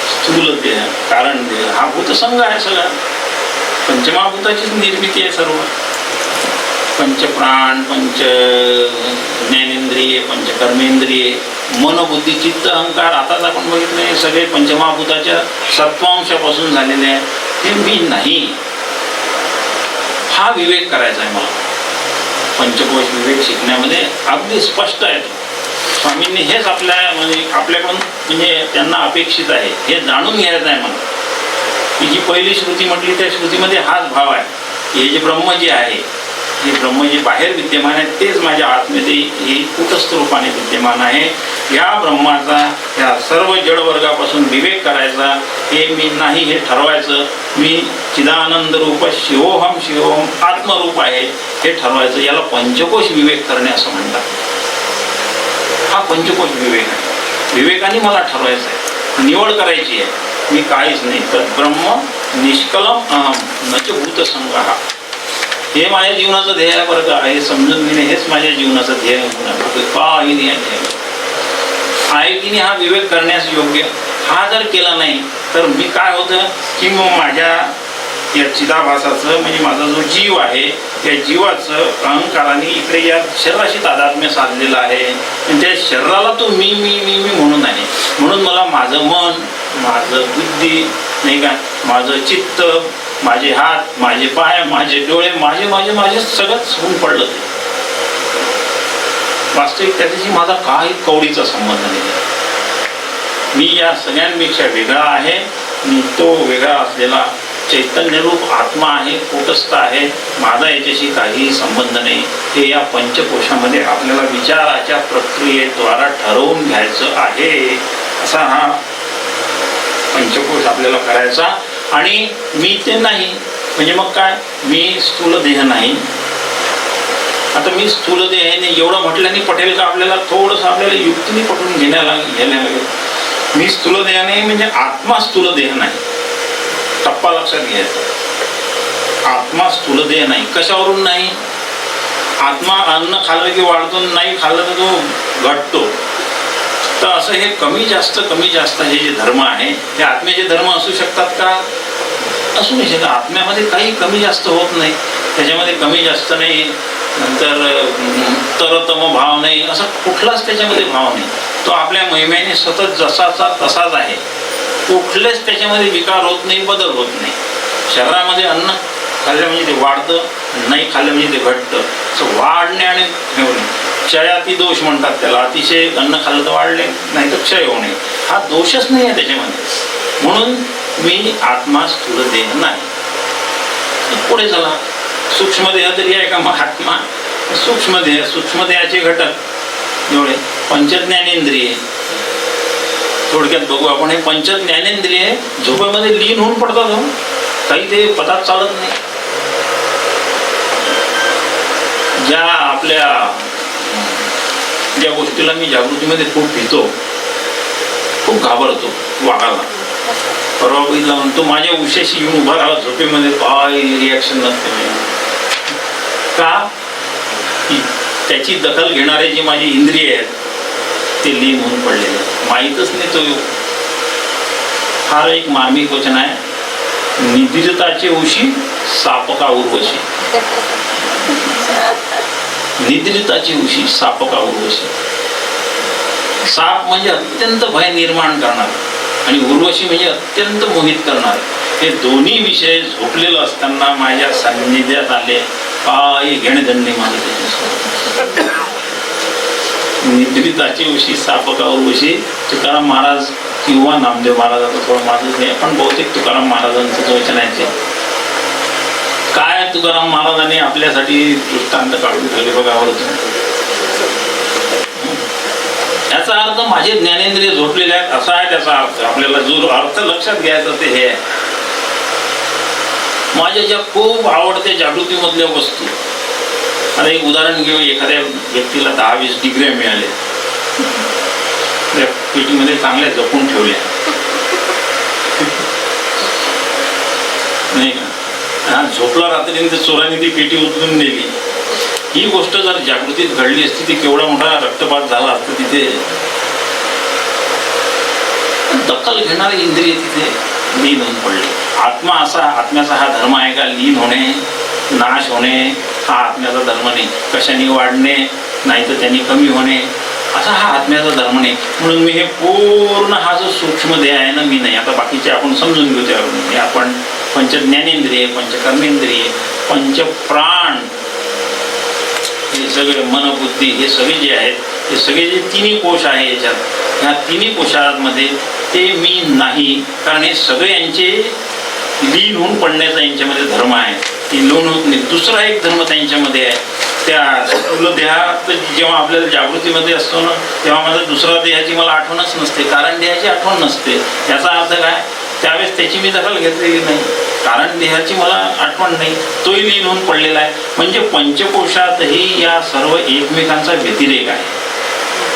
स्थूल देह कारण देह हा भूतसंघ आहे. सगळा पंचमहाभूताचीच निर्मिती आहे. सर्व पंचप्राण, पंच ज्ञानेंद्रिये, पंचकर्मेंद्रिये, मन बुद्धी चित्त अहंकार. आताच आपण बघितले सगळे पंचमहाभूताच्या सत्वांशापासून झालेले आहे. हे मी नाही, हा विवेक करायचा आहे मला. पंचकोश विवेक शिकण्यामध्ये अगदी स्पष्ट आहे. स्वामींनी हेच आपल्याकडून म्हणजे त्यांना अपेक्षित आहे, हे जाणून घ्यायचं आहे मला. ही जी पहिली श्रुती म्हटली त्या श्रुतीमध्ये हाच भाव आहे. हे जे ब्रह्म जे आहे, हे ब्रह्म जे बाहेर विद्यमान आहे तेच माझ्या आतमध्ये हे कूटस्थ रूपाने विद्यमान आहे. या ब्रह्माचा या सर्व जडवर्गापासून विवेक करायचा. हे मी नाही हे ठरवायचं. मी चिदानंद रूप शिवोहम शिवोहम आत्मरूप आहे हे ठरवायचं. याला पंचकोश विवेक करणे असं म्हणतात. हा पंचकोश विवेक आहे. विवेकाने मला ठरवायचं आहे, निवड करायची आहे. मी काहीच नाही. तर ब्रह्म निष्कलम अहम नच भूतसंघ. हे माझ्या जीवनाचं ध्येय आहे बरं का. हे समजून घेणे हेच माझ्या जीवनाचं ध्येय काही नाही आहे की नाही. हा विवेक करण्यास योग्य हा जर केला नाही तर मी काय होतं की मग माझ्या या चिदाभासाचं म्हणजे माझा जो जीव आहे त्या जीवाचं अहंकाराने इकडे या शरीराशी तादात्म्य साधलेलं आहे. आणि त्या शरीराला तो मी मी मी मी म्हणून आहे. म्हणून मला माझं मन, माझं बुद्धी नाही का, माझं चित्त, माझे हात, माझे पाय, माझे डोळे, माझे माझे माझे सगळंच होऊन पडलं. वास्तविक त्याच्याशी माझा काही कवडीचा संबंध नाही. मी या सगळ्यांपेक्षा वेगळा आहे. मी तो वेगळा असलेला चैतन्यरूप आत्मा आहे, कूटस्थ आहे. माझा याच्याशी काहीही संबंध नाही. हे या पंचकोशामध्ये आपल्याला विचाराच्या प्रक्रियेद्वारा ठरवून घ्यायचं आहे. असा हा पंचकोश आपल्याला करायचा. आणि मी ते नाही म्हणजे मग काय, मी स्थूल देह नाही. आता मी स्थूल देह आहे एवढं म्हटल्याने पटेल का आपल्याला, थोडंसं आपल्याला युक्तीने पटवून घ्यायला लागेल. मी स्थूल देह नाही म्हणजे आत्मा स्थूल देह नाही. टप्पा लक्षात घ्यायचा. आत्मा स्थूल देह नाही. कशावरून नाही, आत्मा अन्न खाल्लं की वाढतो, नाही खाल्लं तर तो घटतो. तर असं हे कमी जास्त हे जे धर्म आहे ते आत्मेचे धर्म असू शकतात का? असू नाही शकत. आत्म्यामध्ये काही कमी जास्त होत नाही, त्याच्यामध्ये कमी जास्त नाही, नंतर तरतम भाव नाही, असा कुठलाच त्याच्यामध्ये भाव नाही. तो आपल्या महिमेने सतत जसाचा तसाच आहे. कुठलेच त्याच्यामध्ये विकार होत नाही, बदल होत नाही. शरीरामध्ये अन्न खाल्लं म्हणजे ते वाढतं, नाही खाल्लं म्हणजे ते घटतं. असं वाढणे आणि ठेवणे, क्षयाती दोष म्हणतात त्याला. अतिशय अन्न खाल्लं तर वाढले, नाही तर क्षय होणे, हा दोषच नाही आहे त्याच्यामध्ये. म्हणून मी आत्मा स्थूल देह नाही. पुढे चला, सूक्ष्मदेह तरी आहे का महात्मा? सूक्ष्मदेह, सूक्ष्मदेहाचे घटक एवढे पंचज्ञानेंद्रिय. थोडक्यात बघू आपण. हे पंचज्ञानेंद्रिय झोपेमध्ये लीन होऊन पडतात हो, काही ते पदार्थ चालत नाही. ज्या आपल्या ज्या गोष्टीला मी जागृतीमध्ये खूप भीतो, खूप घाबरतो वागायला, परवा बघितला म्हणतो माझ्या उशाशी येऊन उभा राहा झोपेमध्ये, काय रिॲक्शन नसते. का? त्याची दखल घेणारे जे माझी इंद्रिय आहेत ते लीन होऊन पडलेले, माहीतच नाही. तो फार एक मार्मिक वचन आहे, निद्रिताचे उशी सापका उर्वशी. निद्रिताची उशी सापका उर्वशी. साप म्हणजे अत्यंत भय निर्माण करणार आणि उर्वशी म्हणजे अत्यंत मोहित करणार. हे दोन्ही विषय झोपलेलं असताना माझ्या सान्निध्यात आले, काय घेणेदंडे माझं त्याच्यासोबत. निद्रिताची उशी सापका उर्वशी. तुकाराम महाराज किंवा नामदेव महाराजाचं थोडं माझं हे, पण बहुतेक तुकाराम महाराजांचं वचन आहे ते. काय तुकाराम महाराजांनी आपल्यासाठी दृष्टांत काढून ठेवले बघा बरं. याचा अर्थ माझे ज्ञानेंद्रिय झोपलेले आहेत असा आहे त्याचा अर्थ. आपल्याला जो अर्थ लक्षात घ्यायचा ते हे आहे. माझ्या ज्या खूप आवडत्या जागृतीमधल्या वस्तू, आता एक उदाहरण घेऊ. एखाद्या व्यक्तीला 10-20 डिग्र्या मिळाल्या, त्या पेटीमध्ये चांगल्या जपून ठेवल्या नाही का. झोपला रात्री ते चोरांनी ती पेटी उचलून नेली. ही गोष्ट जर जागृतीत घडली असती ती केवढा मोठा रक्तपात झाला असता तिथे. दखल घेणारे इंद्रिय तिथे लीन होऊन पडले. आत्मा असा, आत्म्याचा हा धर्म आहे का लीन होणे, नाश होणे? हा आत्म्याचा धर्म नाही. कशाने वाढणे, नाही तर त्यांनी कमी होणे, असा हा आत्म्याचा धर्म नाही. म्हणून मी हे पूर्ण हा जो सूक्ष्म देह आहे ना, मी नाही. आता बाकीचे आपण समजून घेऊ त्यावर. आपण पंचज्ञानेंद्रिय, पंचकर्मेंद्रिय, पंचप्राण, हे सगळे मनबुद्धी, हे सगळे जे आहेत, हे सगळे जे तिन्ही कोश आहे याच्यात, ह्या तिन्ही कोशांमध्ये ते मी नाही. कारण हे सगळे यांचे लीन होऊन पडण्याचा यांच्यामध्ये धर्म आहे. ती लोन होत नाही. दुसरा एक धर्म त्यांच्यामध्ये आहे. त्या स्थूल देहात जेव्हा आपल्याला जागृतीमध्ये असतो ना, तेव्हा माझा दुसरा देहाची मला आठवणच नसते, कारण देहाची आठवण नसते. याचा अर्थ काय? त्यावेळेस त्याची मी दखल घेतलेली नाही, कारण देहाची मला आठवण नाही, तोही लीन होऊन पडलेला आहे. म्हणजे पंचकोशातही या सर्व एकमेकांचा व्यतिरेक आहे,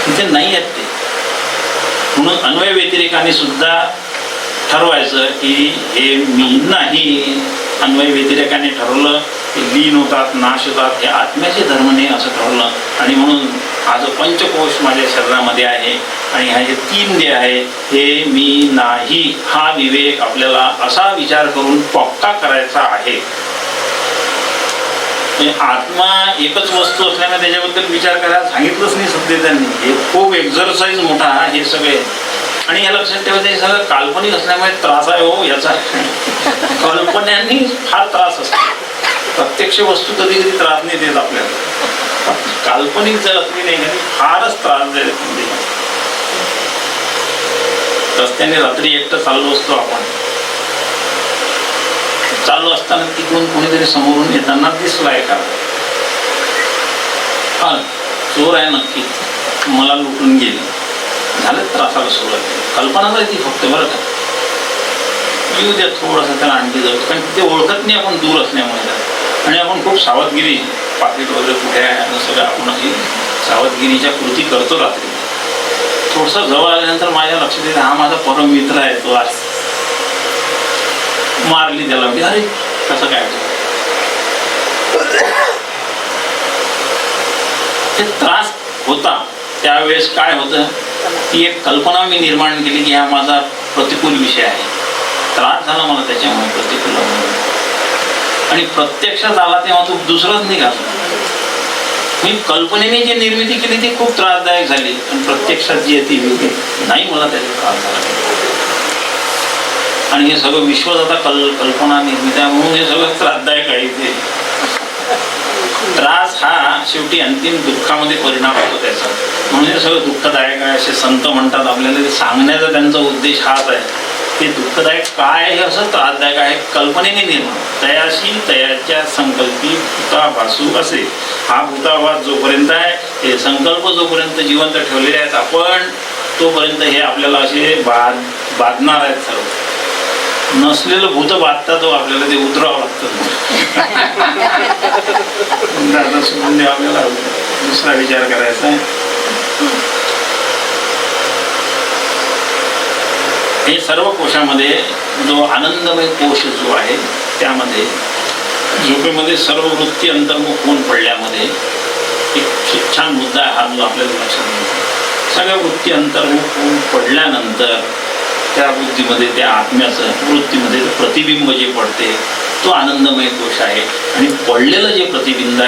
तिथे नाही आहेत ते. म्हणून अन्वय व्यतिरेकाने सुद्धा ठरवायचं की हे मी नाही. अन्वय व्यतिरेकाने ठरवलं की लीन होतात, नाश होतात, हे आत्म्याचे धर्म नाही असं ठरवलं. आणि म्हणून हा जो पंचकोश माझ्या शरीरामध्ये आहे आणि हा जे 3 देह आहे हे मी नाही, हा विवेक आपल्याला असा विचार करून पक्का करायचा आहे. आत्मा एकच वस्तू असल्याने त्याच्याबद्दल विचार करायला सांगितलंच नाही सध्या त्यांनी. हे खूप एक्झरसाइज मोठा हे सगळे. आणि या लक्षात ठेवायचं, हे सगळं काल्पनिक असल्यामुळे त्रास आहे हो याचा. कल्पनांनी फार त्रास असतो. प्रत्यक्ष वस्तू कधी कधी त्रास नाही देत आपल्याला. काल्पनिक जर असली नाही कधी फारच त्रास देत. रस्त्याने रात्री एकटं चाललो असतो आपण, चालू असताना तिकडून कोणीतरी समोरून येताना दिसलाय का, हा चोर आहे नक्की, मला लुटून गेले, झालं त्रासाला सुरुवात. कल्पनाच आहे ती फक्त, बरं का. येऊ द्या थोडंसं त्याला आणखी जाऊ, कारण ते ओळखत नाही आपण दूर असल्यामुळे. आणि आपण खूप सावधगिरी, पाकिट वगैरे कुठे आहे सगळं आपण अशी सावधगिरीच्या कृती करतो रात्री. थोडंसं जवळ आल्यानंतर माझ्या लक्षात येते हा माझा परम मित्र आहे, तो आज मारली त्याला. अरे कसं काय, ते त्रास होता. त्यावेळेस काय होतं, ती एक कल्पना मी निर्माण केली की हा माझा प्रतिकूल विषय आहे. त्रास झाला मला त्याच्यामुळे प्रतिकूल आणि प्रत्यक्षात आला तेव्हा तो दुसराच निघाला. मी कल्पनेने जी निर्मिती केली ती खूप त्रासदायक झाली आणि प्रत्यक्षात जी आहे ती नाही मला त्याचा त्रास झाला. आणि हे सगळं विश्वच आता कल्पना निर्मिती आहे म्हणून हे सगळं त्रासदायक आहे. ते त्रास हा शेवटी अंतिम दुःखामध्ये परिणाम होतो त्याचा, म्हणून हे सगळं दुःखदायक आहे असे संत म्हणतात आपल्याला. ते सांगण्याचा त्यांचा उद्देश हाच आहे. ते दुःखदायक काय हे असं त्रासदायक आहे कल्पनेने निर्माण. तयाशी तयाच्या संकल्पी भूताभासू असे. हा भूताभास जोपर्यंत आहे, हे संकल्प जोपर्यंत जिवंत ठेवलेले आहेत आपण, तोपर्यंत हे आपल्याला असे बाधणार आहेत. सर्व नसलेलं भूत बाधतात तो आपल्याला ते उतरावं लागतं. आता सोडून द्या, आपल्याला दुसरा विचार करायचा आहे. हे सर्व कोशामध्ये जो आनंदमय कोश जो आहे त्यामध्ये झोपेमध्ये सर्व वृत्ती अंतर्मुख होऊन पडल्यामध्ये एक छान मुद्दा आहे हा जो आपल्याला लक्षात येतो. सगळ्या वृत्ती अंतर्मुख होऊन पडल्यानंतर त्या बुद्धीमध्ये त्या आत्म्याचं वृत्तीमध्ये प्रतिबिंब जे पडते तो आनंदमय कोश आहे. आणि पडलेलं जे प्रतिबिंब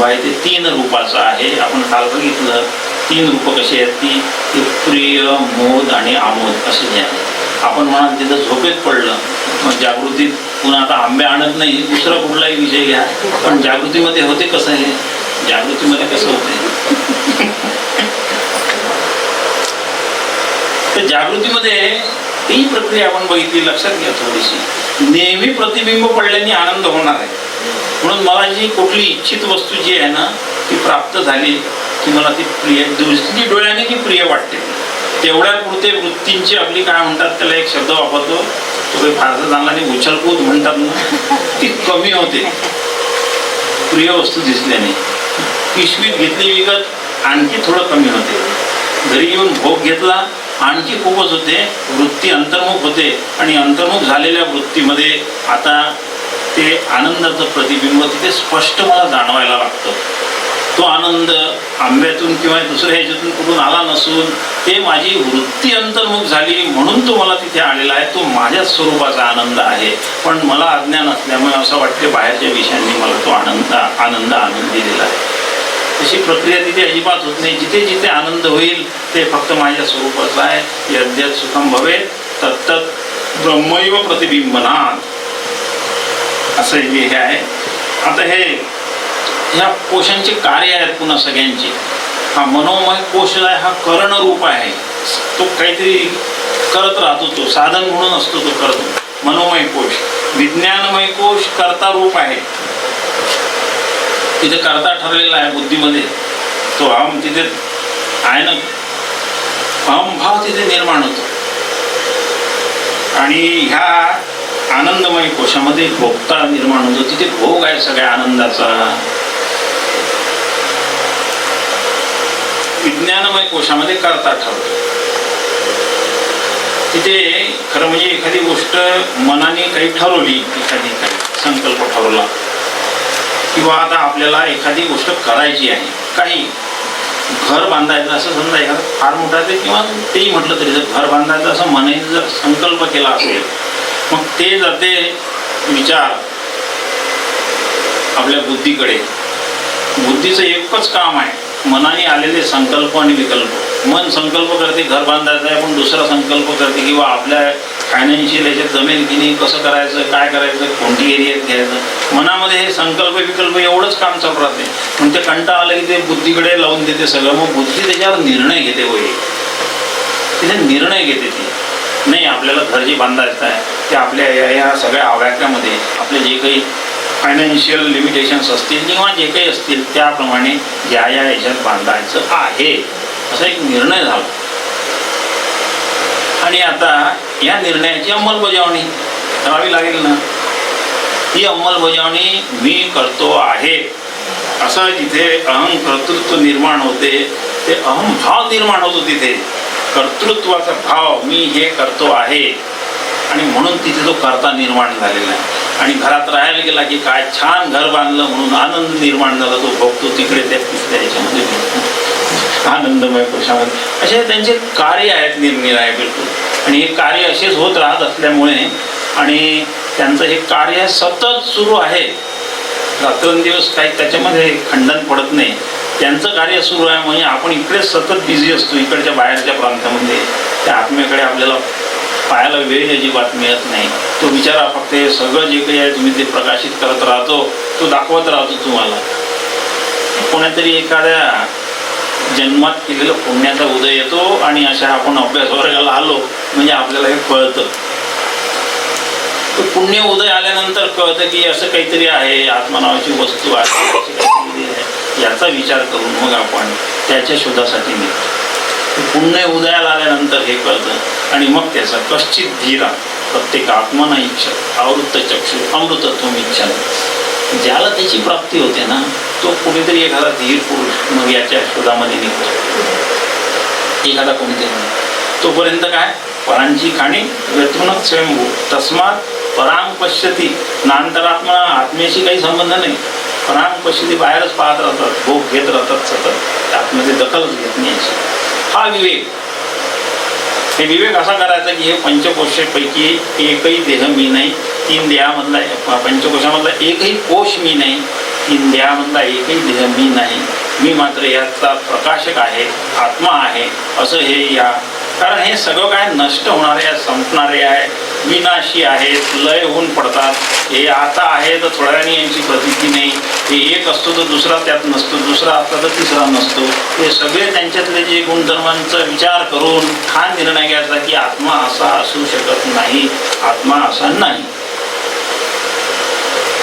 आहे ते 3 रूपाचं आहे. आपण काल बघितलं 3 रूप कशी आहेत ती प्रिय, मोद आणि आमोद असे जे आहे. आपण म्हणाल तिथं झोपेत पडलं, मग जागृतीत पुन्हा आता आंबे आणत नाही, दुसरा कुठलाही विषय घ्या, पण जागृतीमध्ये होते कसं आहे, जागृतीमध्ये कसं होते तर जागृतीमध्ये ती प्रक्रिया आपण बघितली. लक्षात घ्या थोडीशी. नेहमी प्रतिबिंब पडल्याने आनंद होणार आहे. म्हणून मला जी कुठली इच्छित वस्तू जी आहे ना ती प्राप्त झाली की मला ती प्रिय दिसली डोळ्याने की प्रिय वाटते. तेवढ्या पुरते वृत्तींची आपली काय म्हणतात त्याला एक शब्द वापरतो तो काही फारसा चांगला नाही, उछलकूद म्हणतात ना, ती कमी होते प्रिय वस्तू दिसल्याने. पिशवीत घेतली विकत आणखी थोडं कमी होते. घरी येऊन भोग घेतला आणखी खूपच होते. वृत्ती अंतर्मुख होते आणि अंतर्मुख झालेल्या वृत्तीमध्ये आता ते आनंदाचं प्रतिबिंब तिथे स्पष्ट मला जाणवायला लागतं. तो आनंद आंब्यातून किंवा दुसऱ्या ह्याच्यातून कुठून आला नसून ते माझी वृत्ती अंतर्मुख झाली म्हणून तो मला तिथे आलेला आहे. तो माझ्या स्वरूपाचा आनंद आहे. पण मला अज्ञान असल्यामुळे असं वाटते बाहेरच्या विषयांनी मला तो आनंद आणून दिलेला आहे. तशी प्रक्रिया तिथे अजिबात होत नाही. जिथे जिथे आनंद होईल ते फक्त माझ्या स्वरूपाचं आहे. यद्यत् सुखम भवेत् तत्तत् ब्रह्मैव प्रतिबिंबनात् असं जे हे आहे. आता ह्या कोशांचे कार्य आहेत पुन्हा सगळ्यांचे. हा मनोमय कोश आहे हा करण रूप आहे. तो काहीतरी करत राहतो, तो साधन म्हणून असतो तो करतो. मनोमय कोश. विज्ञानमय कोश कर्ता रूप आहे. तिथे कर्ता ठरलेला आहे बुद्धीमध्ये. तो अहम तिथे आहे ना, अहम भाव तिथे निर्माण होतो. आणि ह्या आनंदमय कोशामध्ये भोगता निर्माण होतो. तिथे भोग आहे सगळ्या आनंदाचा. विज्ञानमय कोशामध्ये कर्ता ठरतो. तिथे खरं म्हणजे एखादी गोष्ट मनाने काही ठरवली, एखादी काही संकल्प ठरवला किंवा आता आपल्याला एखादी गोष्ट करायची आहे, काही घर बांधायचं असं समजा एखादा फार मोठा ते किंवा तेही म्हटलं तरी जर घर बांधायचं असं मनाने जर संकल्प केला असेल मग ते जाते विचार आपल्या बुद्धीकडे. बुद्धीचं एकच काम आहे मनाने आलेले संकल्प आणि विकल्प. मन संकल्प करते घर बांधायचं आहे, पण दुसरा संकल्प करते किंवा आपल्या फायनान्शियल याच्यात जमेल की नाही, कसं करायचं, काय करायचं, कोणती एरियात घ्यायचं. मनामध्ये हे संकल्प विकल्प एवढंच काम चालू राहते. पण ते कंटाळा आलं की ते बुद्धीकडे लावून देते सगळं. मग बुद्धी त्याच्यावर निर्णय घेते. होईल तिथे निर्णय घेते ती. नाही आपल्याला घर जे बांधायचं आहे ते आपल्या या सगळ्या आव्याक्यामध्ये आपले जे काही फायनान्शियल लिमिटेशन्स असतील किंवा जे काही असतील त्याप्रमाणे या याच्यात बांधायचं आहे असा एक निर्णय झाला. आणि आता या निर्णयाची अंमलबजावणी करावी लागेल ना. ही अंमलबजावणी मी करतो आहे असं जिथे अहम कर्तृत्व निर्माण होते ते अहम भाव निर्माण होतो. तिथे कर्तृत्वाचा भाव मी हे करतो आहे आणि म्हणून तिथे तो कर्ता निर्माण झालेला आहे. आणि घरात राहायला गेला की काय छान घर बांधलं म्हणून आनंद निर्माण झाला. तो भोगतो तिकडे त्या तिसऱ्या याच्यामध्ये आनंदमय कोशामध्ये. असे त्यांचे कार्य आहेत निरनिराळे बिलकुल. आणि हे कार्य असेच होत राहत असल्यामुळे आणि त्यांचं हे कार्य सतत सुरू आहे, रात्रंदिवस काही त्याच्यामध्ये खंडन पडत नाही. त्यांचं कार्य सुरू आहे म्हणजे आपण इकडेच सतत बिझी असतो, इकडच्या बाहेरच्या प्रांतामध्ये. त्या आत्म्याकडे आपल्याला पाहायला वेळ अजिबात मिळत नाही. तो बिचारा फक्त हे सगळं जे काही आहे तुम्ही ते प्रकाशित करत राहतो, तो दाखवत राहतो तुम्हाला. कोणातरी एखाद्या जन्मात केलेलं पुण्याचा उदय येतो आणि अशा आपण अभ्यास वर्गाला आलो म्हणजे आपल्याला हे कळतं. पुण्य उदय आल्यानंतर कळतं की असं काहीतरी आहे, आत्मा नावाची वस्तू आहे, याचा विचार करून मग आपण त्याच्या शोधासाठी निघतो. पुण्य उदयाला आल्यानंतर हे कळतं आणि मग त्याचा कश्चित धीरा प्रत्येक आत्मा नाही इच्छा आवृत्त चक्षु अमृतत्व इच्छा. ज्याला त्याची प्राप्ती होते ना तो कुठेतरी एखादा धीर पुरुष मग याच्या शोधामध्ये निघतो. एखादा कोणीतरी तोपर्यंत काय परांची खाणी व्यथूनच स्वयंभू तस्मात परांग पश्यती. नांतरात्मा आत्म्याशी काही संबंध नाही. परांग पश्यती बाहेरच पाहत राहतात, भोग घेत राहतात सतत, आतमध्ये दखलच घेत नाही. हा विवेक. हे विवेक असा करायचा की हे पंचकोशापैकी एकही देह मी नाही, 3 देहामधला पंचकोशामधला एकही कोश मी नाही, 3 देहामधला एकही देह मी नाही, मी मात्र याचा प्रकाशक आहे, आत्मा आहे असं हे या. कारण हे सगळं काय नष्ट होणारे आहे, संपणारे आहे, विनाशी आहेत, लय होऊन पडतात. हे आता आहे तर थोड्या वेळाने यांची प्रतीती नाही. हे एक असतो तर दुसरा त्यात नसतो, दुसरा असता तर तिसरा नसतो. हे सगळे त्यांच्यातले जे गुणधर्मांचा विचार करून हा निर्णय घ्यायचा की आत्मा असा असू शकत नाही, आत्मा असा नाही.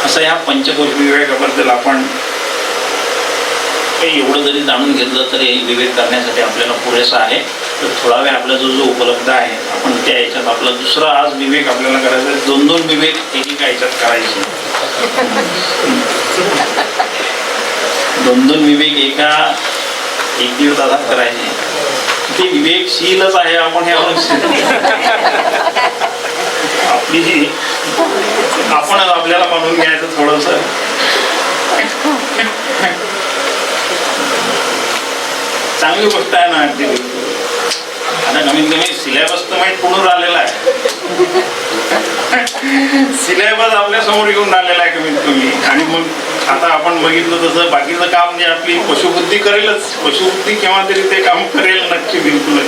असं ह्या पंचकोश विवेकाबद्दल आपण काही एवढं जरी जाणून घेतलं तरी विवेक करण्यासाठी आपल्याला पुरेसा आहे. तर थोडा वेळ आपला जो उपलब्ध आहे आपण त्या याच्यात आपला दुसरा आज विवेक आपल्याला करायचा आहे. 2-2 विवेक एकेका याच्यात करायचे. 2-2 विवेक एक दीड तासात करायचे. ते विवेकशीलच आहे आपण ह्यावरून आपली जी आपणच आपल्याला म्हणून घ्यायचं थोडस. चांगली गोष्ट आहे ना. अगदी आता कमीत कमी सिलेबस तर माहीत पुढून आलेला आहे. सिलेबस आपल्या समोर घेऊन आलेला आहे कमीत कमी. आणि मग आता आपण बघितलं तसं बाकीचं काम जे आपली पशुबुद्धी करेलच. पशुबुद्धी केव्हा तरी ते काम करेल नक्की, बिलकुल.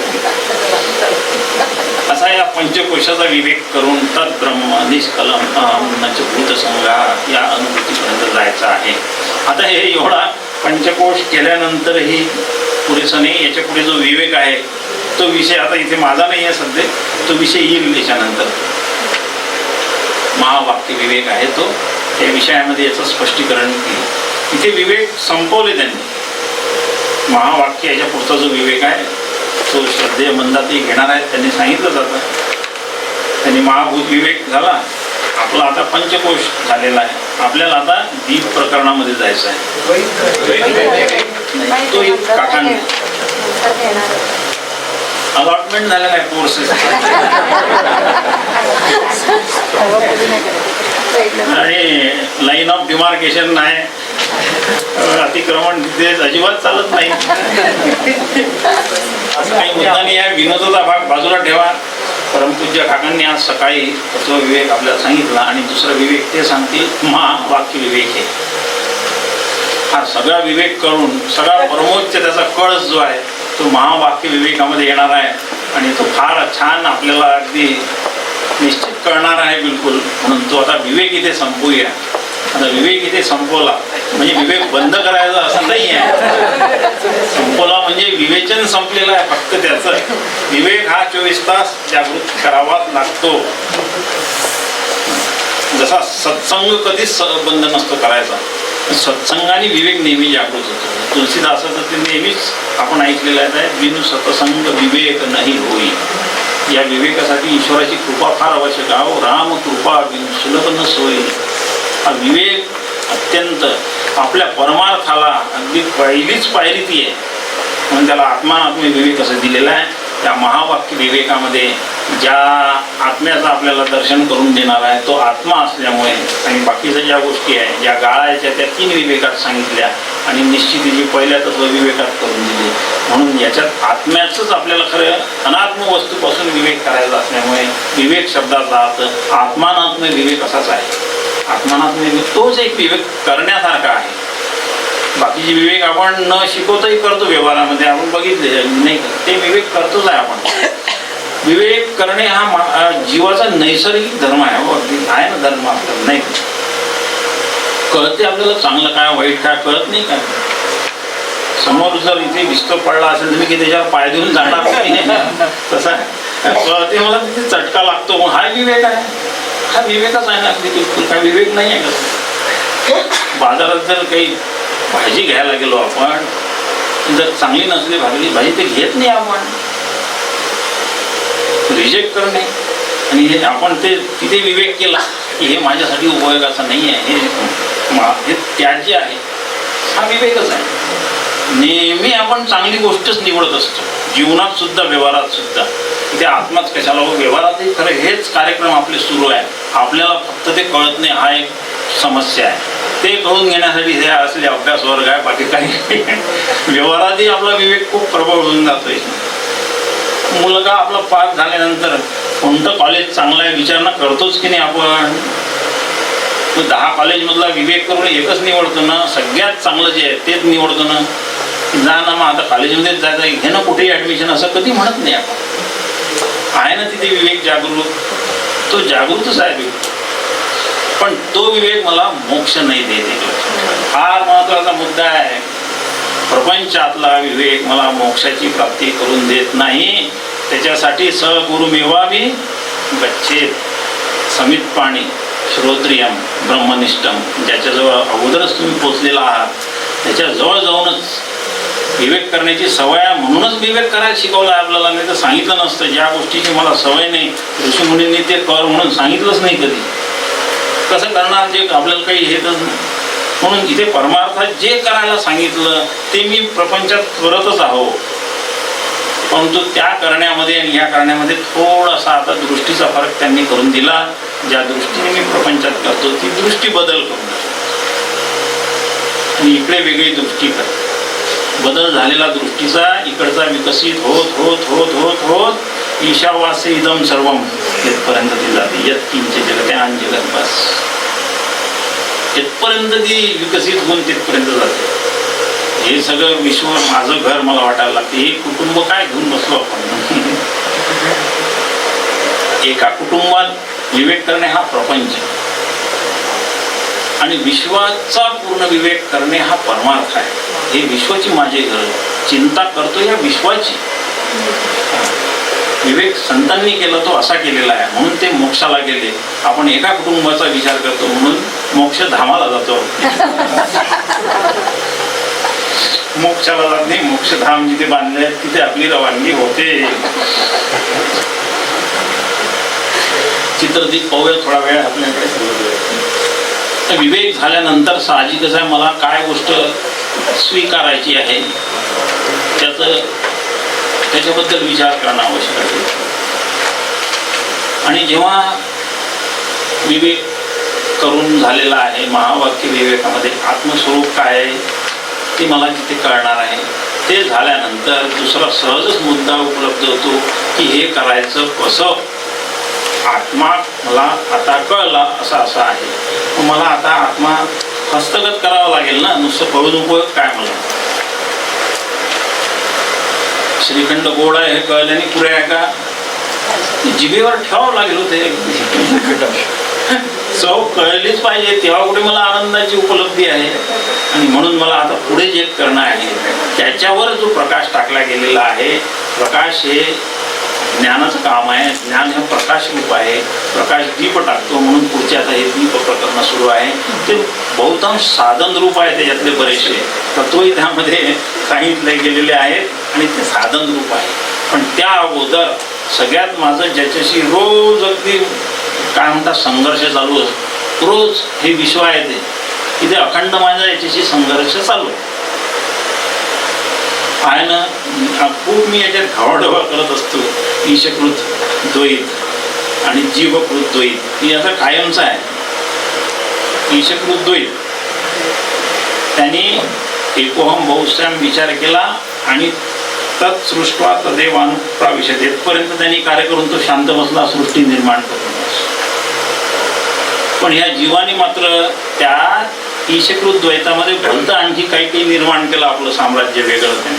असा या पंचकोशाचा विवेक करून तत् ब्रह्म निष्कलम अहंच भूतसंगा या अनुभूतीपर्यंत जायचं आहे. आता हे एवढा पंचकोश केल्यानंतरही पुरेसा नाही. याच्या पुढे जो विवेक आहे तो विषय आता इथे माझा नाही आहे सध्या, तो विषय येईल याच्यानंतर. महावाक्य विवेक आहे तो. त्या विषयामध्ये याचं स्पष्टीकरण केलं. इथे विवेक संपवले त्यांनी. महावाक्य याच्या पुढचा जो विवेक आहे तो श्रद्धेय मंदातही घेणार आहेत त्यांनी सांगितलं जातं. त्यांनी महाभूत विवेक झाला. आपला आता पंचकोश झालेला आहे. आपल्याला आता दीप प्रकरणामध्ये जायचं आहे. तो एक काकांनी अलॉटमेंट झालेला आहे कोर्सेस आणि लाईन ऑफ डिमार्केशन नाही, अतिक्रमण तिथे अजिबात चालत नाही. असं काही मुद्दा नाही आहे. विनोदाचा भाग बाजूला ठेवा. परमपूज्य काकांनी आज सकाळी तत्व विवेक आपल्याला सांगितला आणि दुसरा विवेक ते सांगतील महावाक्य विवेक आहे. हा सगळा विवेक करून सगळा परमोच्च त्याचा कळस जो आहे तो महावाक्य विवेकामध्ये येणार आहे आणि तो फार छान आपल्याला अगदी निश्चित कळणार आहे बिलकुल. म्हणून तो आता विवेक इथे संपवूया. आता विवेक इथे संपवला म्हणजे विवेक बंद करायचा असं नाही आहे. संपवला म्हणजे विवेचन संपलेलं आहे फक्त त्याचं. विवेक हा 24 तास जागृत करावाच लागतो. जसा सत्संग कधीच बंद नसतो करायचा, सत्संगाने विवेक नेहमी जागृत होतो. तुलसीदासाचं ते नेहमीच आपण ऐकलेलं आहे, बिनु सत्संग विवेक नाही होई. या विवेकासाठी ईश्वराची कृपा फार आवश्यक आहे. राम कृपा बिनु सुलभ न सोयी. हा विवेक अत्यंत आपल्या परमार्थाला अगदी पहिलीच पायरी ती आहे. म्हणून त्याला आत्मानात्म्य विवेक असं दिलेला आहे. त्या महावाक्य विवेकामध्ये ज्या आत्म्याचं आपल्याला दर्शन करून देणार आहे तो आत्मा असल्यामुळे आणि बाकीच्या ज्या गोष्टी आहेत ज्या गाळायच्या त्या 3 विवेकात सांगितल्या आणि निश्चितीची पहिल्या तत्व विवेकात करून दिली. म्हणून याच्यात आत्म्याचंच आपल्याला खरं अनात्म वस्तूपासून विवेक करायचा असल्यामुळे विवेक शब्दाचा अर्थ आत्मानात्म विवेक असाच आहे. आत्मानात्म विवेक तोच एक विवेक करण्यासारखा आहे. बाकीचे विवेक आपण न शिकवताही करतो व्यवहारामध्ये, आपण बघितले नाही ते विवेक करतोच आहे आपण. विवेक करणे हा जीवाचा नैसर्गिक धर्म आहे. अगदी आहे ना धर्म आपल्याला, नाही कळते आपल्याला चांगलं काय वाईट काय कळत नाही काय. समोर जर इथे विस्तव पडला असेल तुम्ही की त्याच्यावर पाय देऊन जाणार नाही तसा कळते मला तिथे चटका लागतो. मग हा विवेक आहे, हा विवेकच आहे ना अगदी बिलकुल. काय विवेक नाही आहे का. बाजारात जर काही भाजी घ्यायला गेलो आपण, जर चांगली नसली भाजी ते घेत नाही आपण, रिजेक्ट करणे. आणि हे आपण ते तिथे विवेक केला की हे माझ्यासाठी उपयोगाचं नाही आहे, हे त्याज्य आहे, हा विवेकच आहे. नेहमी आपण चांगली गोष्टच निवडत असतो जीवनात सुद्धा व्यवहारात सुद्धा. तिथे आत्माच कशाला व्यवहारातही खरं हेच कार्यक्रम आपले सुरू आहे. आपल्याला फक्त ते कळत नाही, हा एक समस्या आहे. ते कळून घेण्यासाठी हे असले अभ्यास वर्ग आहे, बाकी काही व्यवहारातही आपला विवेक खूप प्रभाव होऊन जातोय. मुलगा आपला पास झाल्यानंतर कोणतं कॉलेज चांगलं आहे विचारणा करतोच की नाही आपण. 10 कॉलेजमधला विवेक करून एकच निवडतो ना, सगळ्यात चांगलं जे आहे तेच निवडतो ना. जा ना मग आता कॉलेजमध्येच जायचं, घे ना कुठेही ॲडमिशन, असं कधी म्हणत नाही आपण. आहे ना तिथे विवेक जागृत, तो जागृतच आहे. पण तो विवेक मला मोक्ष नाही देत. फार महत्वाचा मुद्दा आहे. प्रपंचातला विवेक मला मोक्षाची प्राप्ती करून देत नाही. त्याच्यासाठी सगुरुमेवापि गच्छेत समित पाणी श्रोत्रियम ब्रह्मनिष्ठम. ज्याच्याजवळ अगोदरच तुम्ही पोचलेला आहात त्याच्याजवळ जाऊनच विवेक करण्याची सवय आहे. म्हणूनच विवेक करायला शिकवलं आहे आपल्याला, नाही तर सांगितलं नसतं. ज्या गोष्टीची मला सवय नाही, ऋषीमुनींनी ते कर म्हणून सांगितलंच नाही कधी. कसं करणार जे आपल्याला काही येतच नाही. म्हणून इथे परमार्थात जे करायला सांगितलं ते मी प्रपंचात करतच आहो. परंतु त्या करण्यामध्ये आणि या करण्यामध्ये थोडासा आता दृष्टीचा फरक त्यांनी करून दिला. ज्या दृष्टीने मी प्रपंचात करतो ती दृष्टी बदल करून आणि इकडे वेगळी दृष्टी कर. बदल झालेला दृष्टीचा इकडचा विकसित होत होत होत होत होत ईशावासे इदम सर्वम येथपर्यंत ती जाते. यत किंचित जगत्यान जगत बस तिथपर्यंत ती विकसित होऊन तिथपर्यंत जाते. हे सगळं विश्व माझं घर मला वाटायला लागते. हे कुटुंब काय घेऊन बसलो आपण. एका कुटुंबात विवेक करणे हा प्रपंच आणि विश्वाचा पूर्ण विवेक करणे हा परमार्थ आहे. हे विश्वाची माझे घर, चिंता करतो या विश्वाची. विवेक संतांनी केला तो असा केलेला आहे म्हणून ते मोक्षाला गेले. आपण एका कुटुंबाचा विचार करतो म्हणून मोक्षधामाला जातो. मोक्षाला जात नाही, मोक्षधाम जिथे बांधले तिथे आपली रवानगी होते. चित्रदीप पाहूया थोडा वेळ आपल्याकडे. विवेक झाल्यानंतर साहजिकच आहे मला काय गोष्ट स्वीकारायची आहे त्याच्याबद्दल विचार करणं आवश्यक आहे. आणि जेव्हा विवेक करून झालेला आहे महावाक्य विवेकामध्ये आत्मस्वरूप काय आहे ते मला तिथे कळणार आहे. ते झाल्यानंतर दुसरा सहजच मुद्दा उपलब्ध होतो की हे करायचं कसं. आत्मा मला आता कळला असा असा आहे. मला आता आत्मा हस्तगत करावा लागेल ना, नुसतं पळून उपयोग काय. मला श्रीखंड गोड आहे हे कळल्याने पुरे आहे का, जिभेवर ठेवावं लागेल होते. चव कळलीच पाहिजे तेव्हा कुठे मला आनंदाची उपलब्धी आहे. आणि म्हणून मला आता पुढे जे करणं आहे त्याच्यावर जो प्रकाश टाकला गेलेला आहे. प्रकाश हे ज्ञानाचं काम आहे. ज्ञान हे प्रकाश रूप आहे. प्रकाश दीप टाकतो म्हणून पुढचे आता हे दीप प्रकरण सुरू आहे. ते बहुतांश साधन रूप आहे. त्याच्यातले बरेचसे तत्वही त्यामध्ये सांगितले गेलेले आहेत आणि ते साधन रूप आहे. पण त्या अगोदर सगळ्यात माझं ज्याच्याशी रोज अगदी काय म्हणतात संघर्ष चालू असतो. रोज हे विश्व आहे ते तिथे अखंड माझा याच्याशी संघर्ष चालू आहे ना. खूप मी याच्यात धावाढवा करत असतो. ईशकृत द्वैत आणि जीवकृत द्वैत ही याचा कायमचा आहे. ईशकृत द्वैत त्यांनी एकोहम बहुश्याम विचार केला आणि तत्सृष्ट्वा तदेव अनुप्राविशत येथपर्यंत त्यांनी कार्य करून तो शांत बसला, सृष्टी निर्माण करून. पण ह्या जीवाने मात्र त्या ईशकृत द्वैतामध्ये भलतं आणखी काही निर्माण केलं, आपलं साम्राज्य वेगळं त्याने.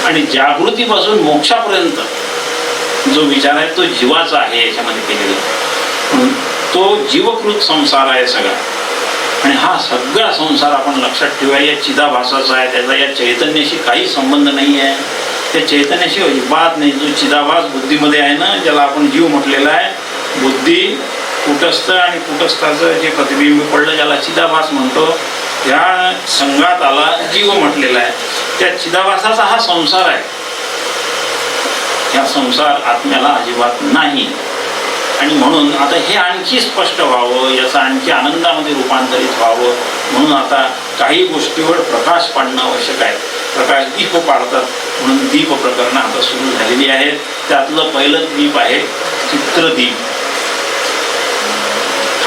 आणि जागृतीपासून मोक्षापर्यंत जो विचार आहे तो जीवाचा आहे याच्यामध्ये केलेला. तो जीवकृत संसार आहे सगळा. आणि हा सगळा संसार आपण लक्षात ठेवूया या चिदाभासाचा आहे, त्याचा या चैतन्याशी काही संबंध नाही आहे. त्या चैतन्याशी अजिबात नाही. जो चिदाभास बुद्धीमध्ये आहे ना, ज्याला आपण जीव म्हटलेला आहे, बुद्धी कुटस्थ आणि कुटस्थाचं जे प्रतिबिंब पडलं ज्याला चिदाभास म्हणतो, ह्या संघात आला जीव म्हटलेला आहे. त्या चिदाभासाचा हा संसार आहे. ह्या संसार आत्म्याला अजिबात नाही. आणि म्हणून आता हे आणखी स्पष्ट व्हावं, याचं आणखी आनंदामध्ये रूपांतरित व्हावं म्हणून आता काही गोष्टीवर प्रकाश पाडणं आवश्यक आहे. प्रकाश दीप पाडतात म्हणून दीप प्रकरणं आता सुरू झालेली आहेत. त्यातलं पहिलं दीप आहे चित्रदीप.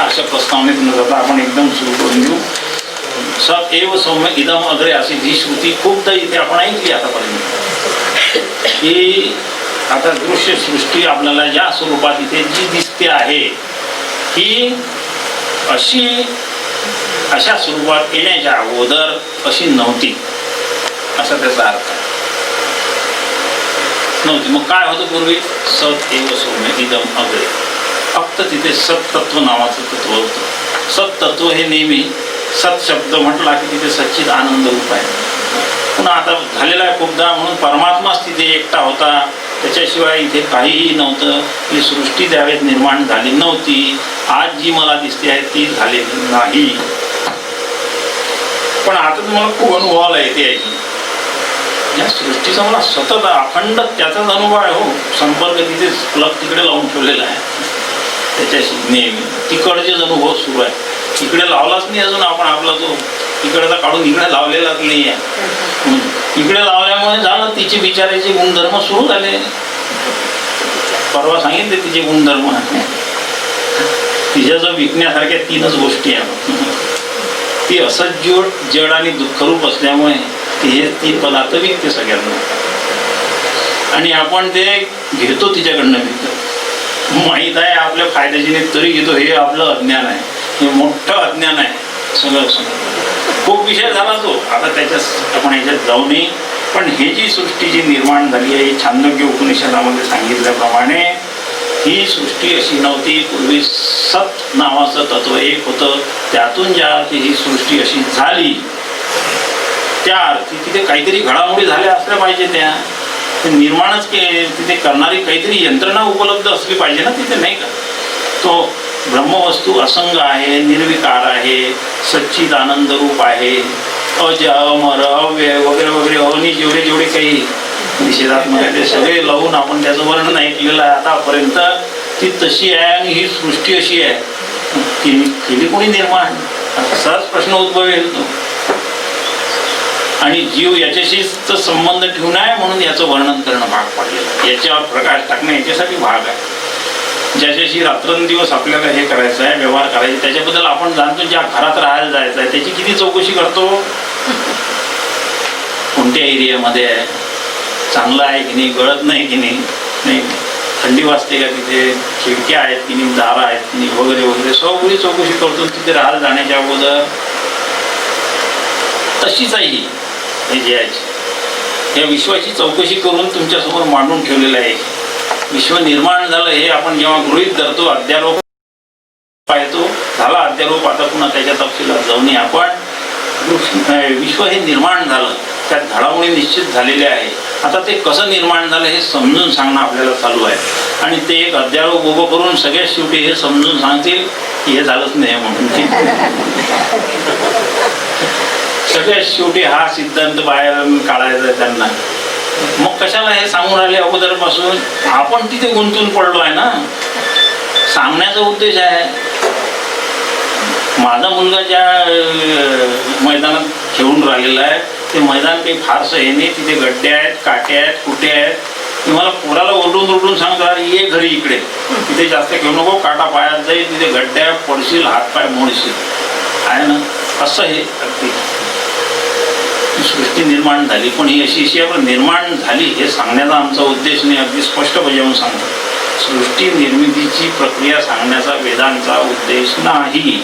अशा प्रस्तावनेत न जाता आपण एकदम सुरू करून देऊ. सत एव सौम्य इदम अग्रे अशी ही श्रुती खूपदा इथे आपण ऐकली आतापर्यंत. ही आता दृश्य सृष्टी आपल्याला या स्वरूपात इथे जी दिसते आहे ही अशा स्वरूपात येण्याच्या अगोदर अशी नव्हती, असा त्याचा अर्थ आहे. नव्हती. मग काय होतं पूर्वी? सत एव सौम्य इदम अग्रे. फक्त तिथे सत्तत्व नावाचं तत्व होतं. सत्तत्व हे नेहमी सत शब्द म्हटला की तिथे सच्चित आनंद रूप आहे. पुन्हा आता झालेला आहे खूपदा, म्हणून परमात्माच तिथे एकटा होता, त्याच्याशिवाय इथे काहीही नव्हतं. ही सृष्टी त्यावेळेस निर्माण झाली नव्हती. आज जी मला दिसते आहे ती झालेली नाही. पण आता तुम्हाला खूप अनुभवाला येते आहे या सृष्टीचा. मला सतत अखंड त्याचाच अनुभव आहे. हो, संपर्क तिथे प्लग तिकडे लावून ठेवलेला आहे त्याच्याशी नेहमी. तिकडचेच अनुभव सुरू आहे. इकडे लावलाच नाही अजून आपण आपला तो इकडचा काढून इकडे लावलेलाच नाही आहे. इकडे लावल्यामुळे झालं तिचे विचारायचे गुणधर्म सुरू झाले. परवा सांगितले तिचे गुणधर्म. तिच्या जो विकण्यासारख्या तीनच गोष्टी आहेत. ती असंच जड आणि दुःखरूप असल्यामुळे ती हे तीन पदार्थ विकते सगळ्यांना. आणि आपण ते घेतो तिच्याकडनं विकत. माहीत आहे आपल्या फायद्याची नाही तरी घेतो. हे आपलं अज्ञान आहे. हे मोठं अज्ञान आहे सगळं. खूप विषय झाला तो. आता त्याच्यात आपण ह्याच्यात जाऊ नये. पण हे जी सृष्टी जी निर्माण झाली आहे, छांदोग्य उपनिषदामध्ये सांगितल्याप्रमाणे ही सृष्टी अशी नव्हती. पूर्वी सत नावाचं तत्व एक होतं. त्यातून ज्या अर्थी ही सृष्टी अशी झाली त्या अर्थी तिथे काहीतरी घडामोडी झाल्या असल्या पाहिजे. त्या निर्माणच तिथे करणारी काहीतरी यंत्रणा उपलब्ध असली पाहिजे ना तिथे, नाही का? तो ब्रह्मवस्तू असंग आहे, निर्विकार आहे, सच्चित आनंद रूप आहे, अज अमर अव्यय वगैरे वगैरे अवनी जेवढे जेवढे काही निषेधात्मक आहे ते सगळे लावून आपण त्याचं वर्णन ऐकलेलं आहे आतापर्यंत. ती तशी आहे आणि ही सृष्टी अशी आहे. केली कोणी निर्माण? असाच प्रश्न उद्भवेल तो. आणि जीव याच्याशीच संबंध ठेवून आहे म्हणून याचं वर्णन करणं भाग पडलेलं. याच्यावर प्रकाश टाकणं याच्यासाठी भाग आहे. ज्याच्याशी रात्रंदिवस आपल्याला हे करायचं आहे, व्यवहार करायचे, त्याच्याबद्दल आपण जाणतो. ज्या घरात राहायला जायचं आहे त्याची किती चौकशी करतो. कोणत्या एरियामध्ये आहे, चांगलं आहे की नाही, गळत नाही की नाही, थंडी वाजते का तिथे, खिडक्या आहेत की नाही, दारं आहेत की नाही, वगैरे वगैरे सगळी चौकशी करतो तिथे राहायला जाण्याच्या अगोदर. तशीच आहे ही जे आहे या विश्वाची चौकशी करून तुमच्यासमोर मांडून ठेवलेलं आहे. विश्व निर्माण झालं हे आपण जेव्हा गृहीत धरतो, अध्यारोप पाहतो, झाला अध्यारोप. आता पुन्हा त्याच्या तपशिलात जाऊन आपण विश्व हे निर्माण झालं, त्यात घडामोडी निश्चित झालेल्या आहे. आता ते कसं निर्माण झालं हे समजून सांगणं आपल्याला चालू आहे. आणि ते एक अध्यारोप उभं करून सगळ्यात शेवटी हे समजून सांगतील की हे झालंच नाही म्हणून. सगळ्यात शेवटी हा सिद्धांत बाहेर काढायचा त्यांना. मग कशाला हे सांगून राहिले अगोदरपासून? आपण तिथे गुंतून पडलो आहे ना. सांगण्याचा उद्देश आहे. माझा मुलगा ज्या मैदानात खेळून राहिलेला आहे ते मैदान काही फारसं हे नाही. तिथे गड्डे आहेत, काटे आहेत, कुटे आहेत. मला पोराला ओरडून सांगतात ये घरी इकडे, तिथे जास्त खेळू नको, काटा पायात जाईल, तिथे गड्ड्या पडशील, हातपाय मोडशील आहे ना. असं हे अगदी सृष्टी निर्माण झाली, पण ही अशी आपण निर्माण झाली हे सांगण्याचा आमचा उद्देश नाही, अगदी स्पष्ट बजावून सांगतो. सृष्टी निर्मितीची प्रक्रिया सांगण्याचा वेदांचा उद्देश नाही,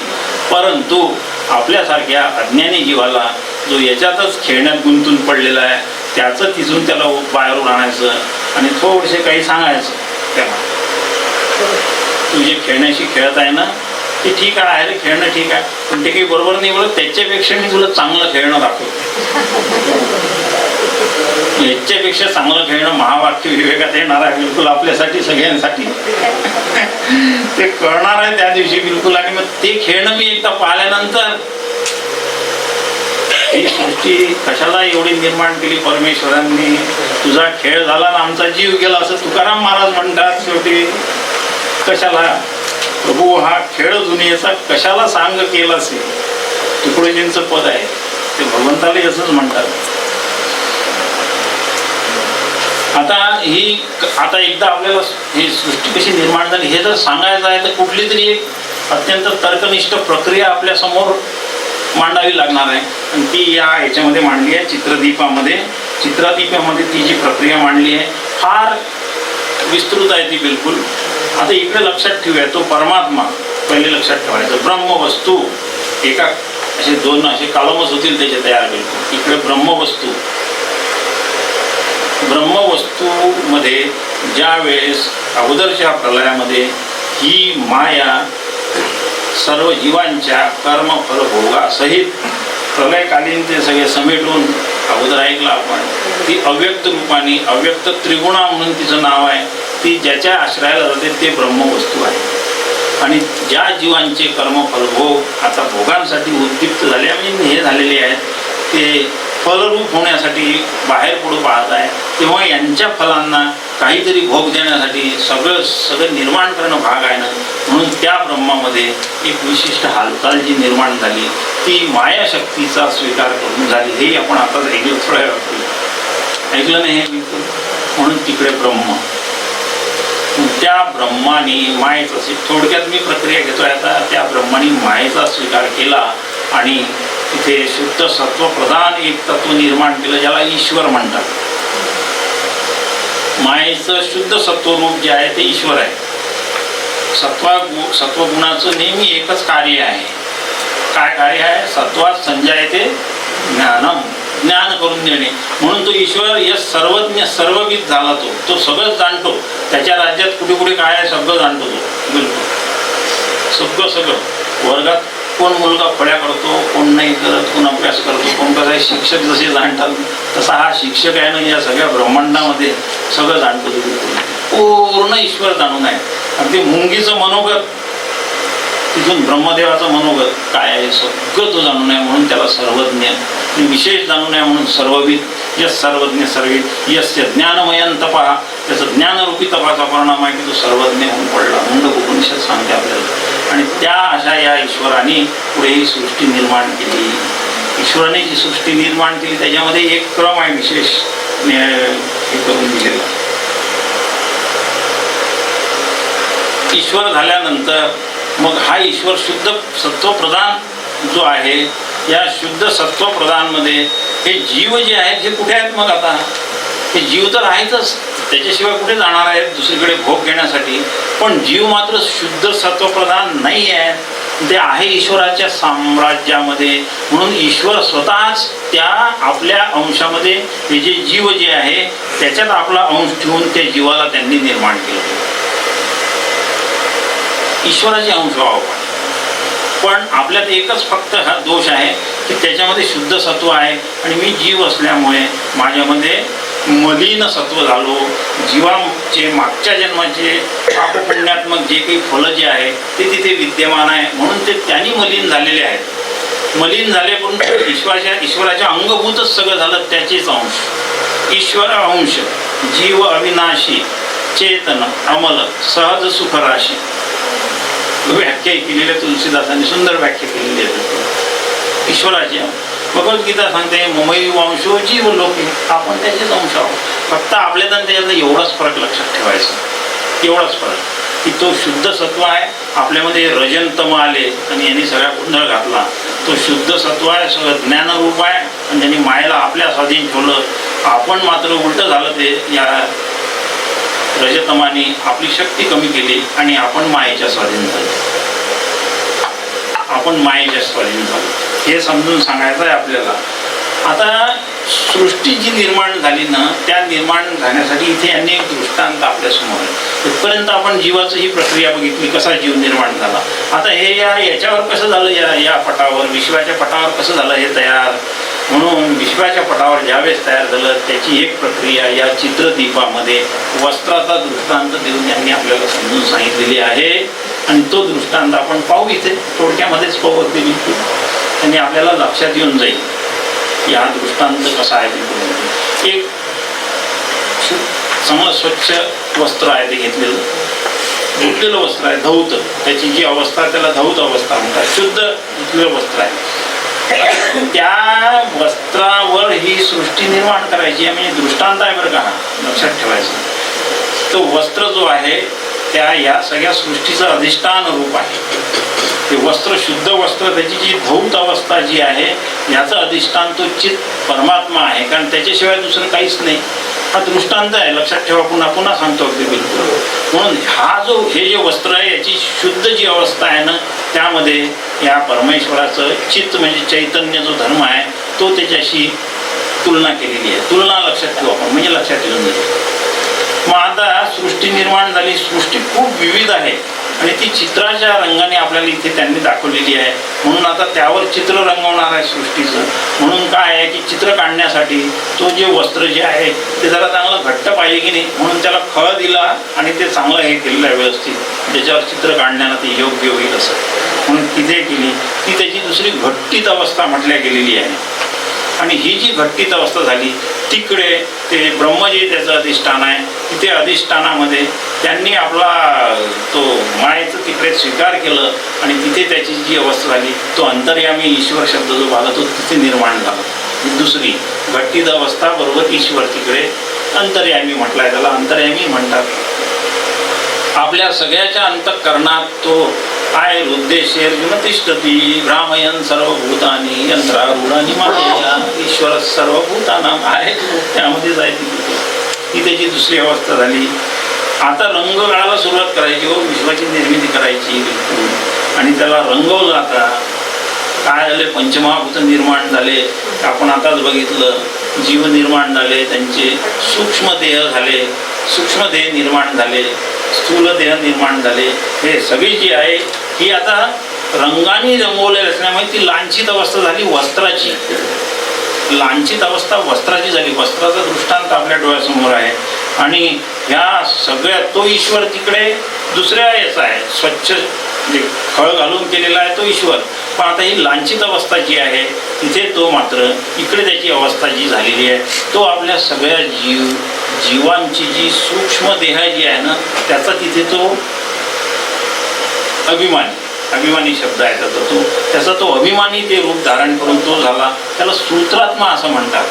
परंतु आपल्यासारख्या अज्ञानी जीवाला जो याच्यातच खेळण्यात गुंतून पडलेला आहे त्याचं तिथून त्याला बाहेरून आणायचं आणि थोडेसे काही सांगायचं त्याला, तू जे खेळण्याशी खेळत आहे ना ते ठीक आहे रे, खेळणं ठीक आहे, पण ते काही बरोबर नाही बोलत, त्याच्यापेक्षा मी तुला चांगलं खेळणं दाखवतो. याच्यापेक्षा चांगलं खेळणं महावाक्य विवेकात येणार आहे बिलकुल आपल्यासाठी सगळ्यांसाठी. ते कळणार आहे त्या दिवशी बिलकुल. आणि मग ते खेळणं मी एकदा पाहिल्यानंतर ही सृष्टी कशाला एवढी निर्माण केली परमेश्वरांनी, तुझा खेळ झाला ना आमचा जीव गेला असं तुकाराम महाराज म्हणतात शेवटी. कशाला प्रभू हा खेळ दुनियेचा कशाला सांग केला असेल, तुकडोजींचं पद आहे ते भगवंताला असंच म्हणतात. आता एकदा आपल्याला ही सृष्टी कशी निर्माण झाली हे जर सांगायचं आहे तर कुठली तरी एक अत्यंत तर्कनिष्ठ प्रक्रिया आपल्या समोर मांडावी लागणार आहे, आणि ती याच्यामध्ये मांडली आहे चित्रदीपामध्ये. चित्रदीपामध्ये ती जी प्रक्रिया मांडली आहे फार विस्तृत आहे ती बिलकुल. आता इकडे लक्षात ठेवूया, तो परमात्मा पहिले लक्षात ठेवायचं. ब्रह्मवस्तू एका असे दोन असे कॉलमच होतील त्याचे तयार बिलकुल. इकडे ब्रह्मवस्तू, ब्रह्मवस्तूमध्ये ज्या वेळेस अगोदरच्या प्रलयामध्ये ही माया सर्व जीवांच्या कर्मफलभोगासहित प्रलयकालीन ते सगळे समेटून अगोदर ऐकलं आपण, ती अव्यक्त रूपाने अव्यक्त त्रिगुणा म्हणून तिचं नाव आहे, ती ज्याच्या आश्रयाला जाते ते ब्रह्मवस्तू आहे. आणि ज्या जीवांचे कर्मफलभोग आता भोगांसाठी उद्दीप्त झाले म्हणजे हे झालेले आहेत ते फलरूप होण्यासाठी बाहेर पुढे पाहत आहे, तेव्हा यांच्या फलांना काहीतरी भोग देण्यासाठी सगळं निर्माण करणं भाग आहे ना. म्हणून त्या ब्रह्मामध्ये एक विशिष्ट हालचाल जी निर्माण झाली ती मायाशक्तीचा स्वीकार करून झाली. हे आपण आता ऐकलं, थोड्या वेळ ऐकलं नाही हे बिलकुल. म्हणून तिकडे ब्रह्म, त्या ब्रह्माने मायेचं, थोडक्यात मी प्रक्रिया घेतोय आता, त्या ब्रह्माने मायेचा स्वीकार केला आणि तिथे शुद्ध सत्व प्रधान एक तत्व निर्माण केलं ज्याला ईश्वर म्हणतात. मायेचं शुद्ध सत्वरूप जे आहे ते ईश्वर आहे. सत्वगुणाचं नेहमी एकच कार्य आहे. काय कार्य आहे? सत्वात संजायते ज्ञानम, ज्ञान करून देणे. म्हणून तो ईश्वर या सर्वज्ञ सर्वविद झाला, तो सगळं जाणतो. त्याच्या राज्यात कुठे कुठे काय आहे सगळं जाणतो तो बिलकुल. सगळं वर्गात कोण मुलगा फळ्या करतो, कोण नाही करत, कोण अभ्यास करतो, कोण कसं आहे, शिक्षक जसे जाणतात तसा हा शिक्षक आहे ना या सगळ्या ब्रह्मांडामध्ये सगळं जाणतो. पूर्ण ईश्वर जाणून आहे. अगदी मुंगीचं मनोगत तिथून ब्रह्मदेवाचं मनोगत काय आहे सगळं तो जाणून आहे. म्हणून त्याला सर्वज्ञ, विशेष जाणून आहे म्हणून सर्वविद. यस सर्वज्ञ सर्वविद यस्य ज्ञानमयन तपा, त्याचं ज्ञानरूपी तपाचा परिणाम आहे की तो सर्वज्ञ होऊन पडला. मुंडक उपनिषद सांगते आपल्याला. आणि त्या अशा या ईश्वराने पुढे ही सृष्टी निर्माण केली. ईश्वराने जी सृष्टी निर्माण केली त्याच्यामध्ये एक क्रम आहे विशेष हे करून दिलेला. ईश्वर झाल्यानंतर मग हा ईश्वर शुद्ध सत्वप्रधान जो आहे, या शुद्ध सत्वप्रधानमध्ये हे जीव जे आहेत हे कुठे आहेत? मग आता हे जीव तर आहेतच, त्याच्याशिवाय कुठे जाणार आहेत दुसरीकडे भोग घेण्यासाठी. पण जीव मात्र शुद्ध सत्वप्रधान नाही आहे, ते आहे ईश्वराच्या साम्राज्यामध्ये. म्हणून ईश्वर स्वतःच त्या आपल्या अंशामध्ये हे जे जीव जे आहे त्याच्यात आपला अंश ठेवून त्या जीवाला त्यांनी निर्माण केलं. ईश्वराचे अंश व्हावं. पण आपल्यात एकच फक्त हा दोष आहे की त्याच्यामध्ये शुद्ध सत्व आहे आणि मी जीव असल्यामुळे माझ्यामध्ये मलिन सत्व झालो. जीवाचे मागच्या जन्माचे पापपुण्यात्मक जे काही फलं जे आहे ते तिथे विद्यमान आहे, म्हणून ते त्यांनी मलिन झालेले आहेत. मलिन झाले पण ईश्वराच्या अंगभूतच सगळं झालं, त्याचेच अंश. ईश्वर अंश जीव अविनाशी चेतन अमल सहज सुखराशी. व्याख्या केलेल्या तुलसीदासांनी सुंदर व्याख्या केलेली आहे ईश्वराची. भगवद्गीता सांगते ममई वंशो जीव लोके, आपण त्याचेच अंश आहोत. फक्त आपल्यात आणि त्याच्यात एवढाच फरक लक्षात ठेवायचा, एवढाच फरक की तो शुद्ध सत्व आहे. आपल्यामध्ये रजन तम आले आणि यांनी सगळ्या गोंधळ घातला. तो शुद्ध सत्व आहे, सगळं ज्ञानरूप आहे. आणि ज्यांनी मायेला आपल्या स्वाधीन ठेवलं, आपण मात्र उलट झालं. ते या रजतमाने आपली शक्ती कमी केली आणि आपण मायेच्या स्वाधीन झालो. आपण मायेच्या स्वाधीन झालो हे समजून सांगायचं आहे आपल्याला. आता सृष्टी जी निर्माण झाली ना, त्या निर्माण झाण्यासाठी इथे यांनी एक दृष्टांत आपल्यासमोर आहे. इथपर्यंत आपण जीवाची ही प्रक्रिया बघितली, कसा जीव निर्माण झाला. आता हे याच्यावर कसं झालं, या पटावर, विश्वाच्या पटावर कसं झालं हे तयार. म्हणून विश्वाच्या पटावर ज्यावेळेस तयार झालं, त्याची एक प्रक्रिया या चित्रदीपामध्ये वस्त्राचा दृष्टांत देऊन यांनी आपल्याला समजून सांगितलेली आहे. आणि तो दृष्टांत आपण पाहू इथे, थोडक्यामध्येच पाहू अगदी बिलकुल. आणि आपल्याला लक्षात येऊन जाईल की हा दृष्टांत कसा आहे. बिलकुल एक चांगलं स्वच्छ वस्त्र आहे, ते घेतलेलं धुतलेलं वस्त्र आहे, धौत. त्याची जी अवस्था त्याला धौत अवस्था म्हणतात. शुद्ध धुतलेलं वस्त्र आहे. त्या वस्त्रावर ही सृष्टी निर्माण करायची आहे. म्हणजे दृष्टांत आहे बरं का, लक्षात ठेवायचं. तो वस्त्र जो आहे त्या या सगळ्या सृष्टीचं अधिष्ठान रूप आहे. ते वस्त्र, शुद्ध वस्त्र, त्याची जी धौत अवस्था जी आहे, याचं अधिष्ठान तो चित परमात्मा आहे. कारण त्याच्याशिवाय दुसरं काहीच नाही. हा दृष्टांत आहे, लक्षात ठेवा. पुन्हा पुन्हा सांगतो अगदी बिलकुल. म्हणून हे जे वस्त्र आहे, याची शुद्ध जी अवस्था आहे ना, त्यामध्ये या परमेश्वराचं चित्त म्हणजे चैतन्य जो धर्म आहे, तो त्याच्याशी तुलना केलेली आहे. तुलना लक्षात ठेवू आपण, म्हणजे लक्षात येऊन जाईल. मग आता सृष्टी निर्माण झाली. सृष्टी खूप विविध आहे आणि ती चित्राच्या रंगाने आपल्याला इथे त्यांनी दाखवलेली आहे. म्हणून आता त्यावर चित्र रंगवणार आहे सृष्टीचं. म्हणून काय आहे की चित्र काढण्यासाठी तो जे वस्त्र जे आहे ते जरा चांगलं घट्ट पाहिजे की नाही, म्हणून त्याला खळ दिला आणि ते चांगलं हे केलेलं आहे व्यवस्थित, ज्याच्यावर चित्र काढण्याला ते योग्य होईल असं. म्हणून तिथे केली ती त्याची दुसरी घट्टीत अवस्था म्हटल्या गेलेली आहे. आणि ही जी घट्टीत अवस्था झाली, तिकडे ते ब्रह्म जे त्याचं अधिष्ठान आहे, तिथे अधिष्ठानामध्ये त्यांनी आपला तो मायेचं तिकडे स्वीकार केलं आणि तिथे त्याची जी अवस्था झाली, तो अंतर्यामी ईश्वर शब्द जो झाला तो तिथे निर्माण झाला. दुसरी घट्टीत अवस्था बरोबर ईश्वर तिकडे अंतर्यामी म्हटलाय, त्याला अंतर्यामी म्हणतात. आपल्या सगळ्याच्या अंतःकरणात तो काय हृद्देशेर्जुन तिष्ठती भ्रामयन सर्वभूतानी यंत्रारूढानी मायया. ईश्वर सर्वभूतानां आहे, त्यामध्ये जायची ही त्याची दुसरी अवस्था झाली. आता रंग काढायला सुरुवात करायची, हो विश्वाची निर्मिती करायची आणि त्याला रंगवलं. आता काय झाले, पंचमहाभूत निर्माण झाले. आपण आताच बघितलं, जीव निर्माण झाले, त्यांचे सूक्ष्म देह झाले, सूक्ष्म देह निर्माण झाले, स्थूल देह निर्माण झाले. हे सगळी जी आहे ही आता रंगाने रंगवलेली असल्यामुळे ती लांछित अवस्था झाली वस्त्राची. लांछित अवस्था वस्त्राची झाली. वस्त्राचा दृष्टांत आपल्या डोळ्यासमोर आहे. आणि ह्या सगळ्या तो ईश्वर तिकडे दुसऱ्या याचा आहे, स्वच्छ म्हणजे खळ घालून केलेला आहे तो ईश्वर. पण आता ही लांछित अवस्था जी आहे तिथे तो मात्र इकडे त्याची अवस्था जी झालेली आहे, तो आपल्या सगळ्या जीवांची जी सूक्ष्म देह जी आहे ना, त्याचा तिथे तो अभिमानी शब्द आहे त्याचा तो अभिमानी ते रूप धारण करून तो झाला. त्याला सूत्रात्मा असं म्हणतात,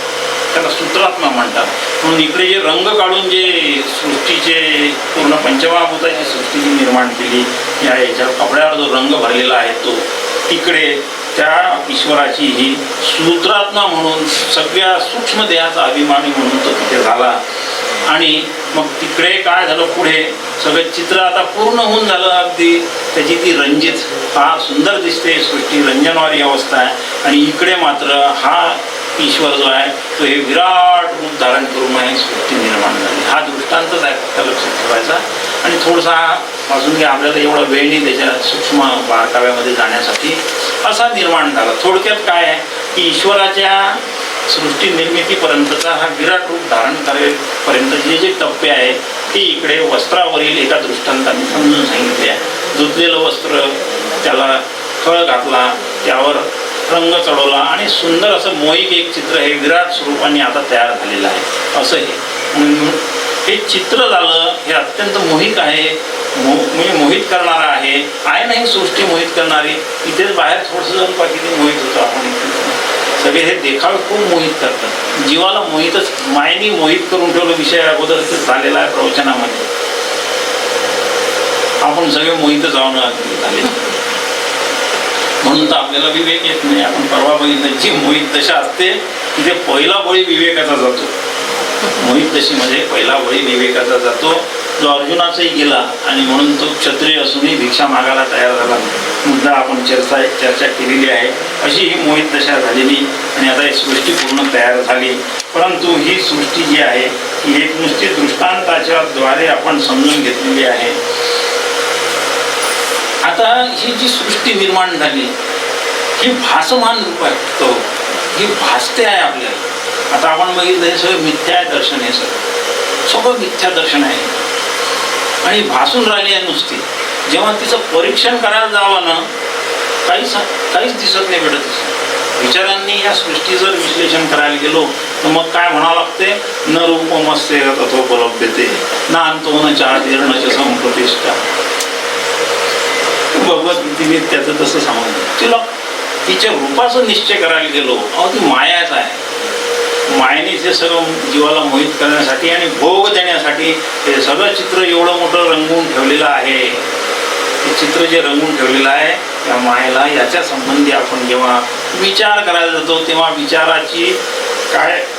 त्याला सूत्रात्मा म्हणतात. म्हणून इकडे जे रंग काढून जे सृष्टीचे पूर्ण पंचमहाभूताची सृष्टी जी निर्माण केली, या याच्या कपड्यावर जो रंग भरलेला आहे तो तिकडे त्या ईश्वराची ही सूत्रात्मा म्हणून सगळ्या सूक्ष्म देहाचा अभिमानी म्हणून तो तिथे झाला. आणि मग तिकडे काय झालं, पुढे सगळं चित्र आता पूर्ण होऊन झालं. अगदी त्याची ती रंजित फार सुंदर दिसते सृष्टी, रंजनवारी अवस्था आहे. आणि इकडे मात्र हा ईश्वर जो आहे तो हे विराट रूप धारण करून आहे सृष्टी निर्माण झाली. हा दृष्टांतच आहे, फक्त लक्षात ठेवायचा. आणि थोडासा वाजून घ्या, आपल्याला एवढा वेळ नाही त्याच्या सूक्ष्म बारकाव्यामध्ये जाण्यासाठी. असा निर्माण झाला. थोडक्यात काय आहे की ईश्वराच्या सृष्टी निर्मितीपर्यंतचा हा विराट रूप धारण करेपर्यंत जे जे टप्पे आहेत ते इकडे वस्त्रावरील एका दृष्टांताने समजून सांगितले आहे. धुतलेलं वस्त्र, त्याला खळ घातला, त्यावर रंग चढवला आणि सुंदर असं मोहिक एक चित्र हे विराट स्वरूपाने आता तयार झालेलं आहे. असं हे चित्र झालं. हे अत्यंत मोहित आहे, म्हणजे मोहित करणारं आहे नाही सृष्टी मोहित करणारी. इथेच बाहेर थोडंसं जाऊन पाहिजे मोहित होतं आपण. सगळे हे देखावे खूप मोहित करतात. जीवाला मोहितच, मायनी मोहित करून ठेवलं. विषय अगोदर झालेला आहे प्रवचनामध्ये. आपण सगळे मोहित जाऊन झाले. म्हणून तर आपल्याला विवेक येत नाही. आपण परवा बघितलं जी मोहित दशा असते तिथे पहिला बळी विवेकाचा जातो. मोहित दशेमध्ये पहिला बळी विवेकाचा जातो, जो अर्जुनाचाही गेला आणि म्हणून तो क्षत्रिय असूनही भिक्षा मागायला तयार झाला. मुद्दा आपण चर्चा केलेली आहे. अशी ही मोहित दशा झालेली आणि आता ही सृष्टी पूर्ण तयार झाली. परंतु ही सृष्टी जी आहे ही एक नुसती दृष्टांताच्या द्वारे आपण समजून घेतलेली आहे. आता ही जी सृष्टी निर्माण झाली ही भासमान रूप आहे, तो ही भासते आहे आपल्याला. आता आपण बघितलं हे सगळं मिथ्या दर्शन, हे सगळं मिथ्या दर्शन आहे आणि भासून राहिली आहे नुसती. जेव्हा तिचं परीक्षण करायला जावं ना काहीच दिसत नाही भेटत. विचारांनी या सृष्टी जर विश्लेषण करायला गेलो तर मग काय म्हणावं लागते, न रूपमस्य तथोपलभ्यते न अंतो न चादीर्ण च संप्रतिष्ठा. भगवद्गीतेने त्याचं तसं सांगितलं. तिला तिच्या रूपाचा निश्चय करायला गेलो, अहो ती मायाच आहे. मायेने ते सगळं जीवाला मोहित करण्यासाठी आणि भोग देण्यासाठी हे सगळं चित्र एवढं मोठं रंगवून ठेवलेलं आहे. हे चित्र जे रंगवून ठेवलेलं आहे त्या मायेला याच्या संबंधी आपण जेव्हा विचार करायला जातो तेव्हा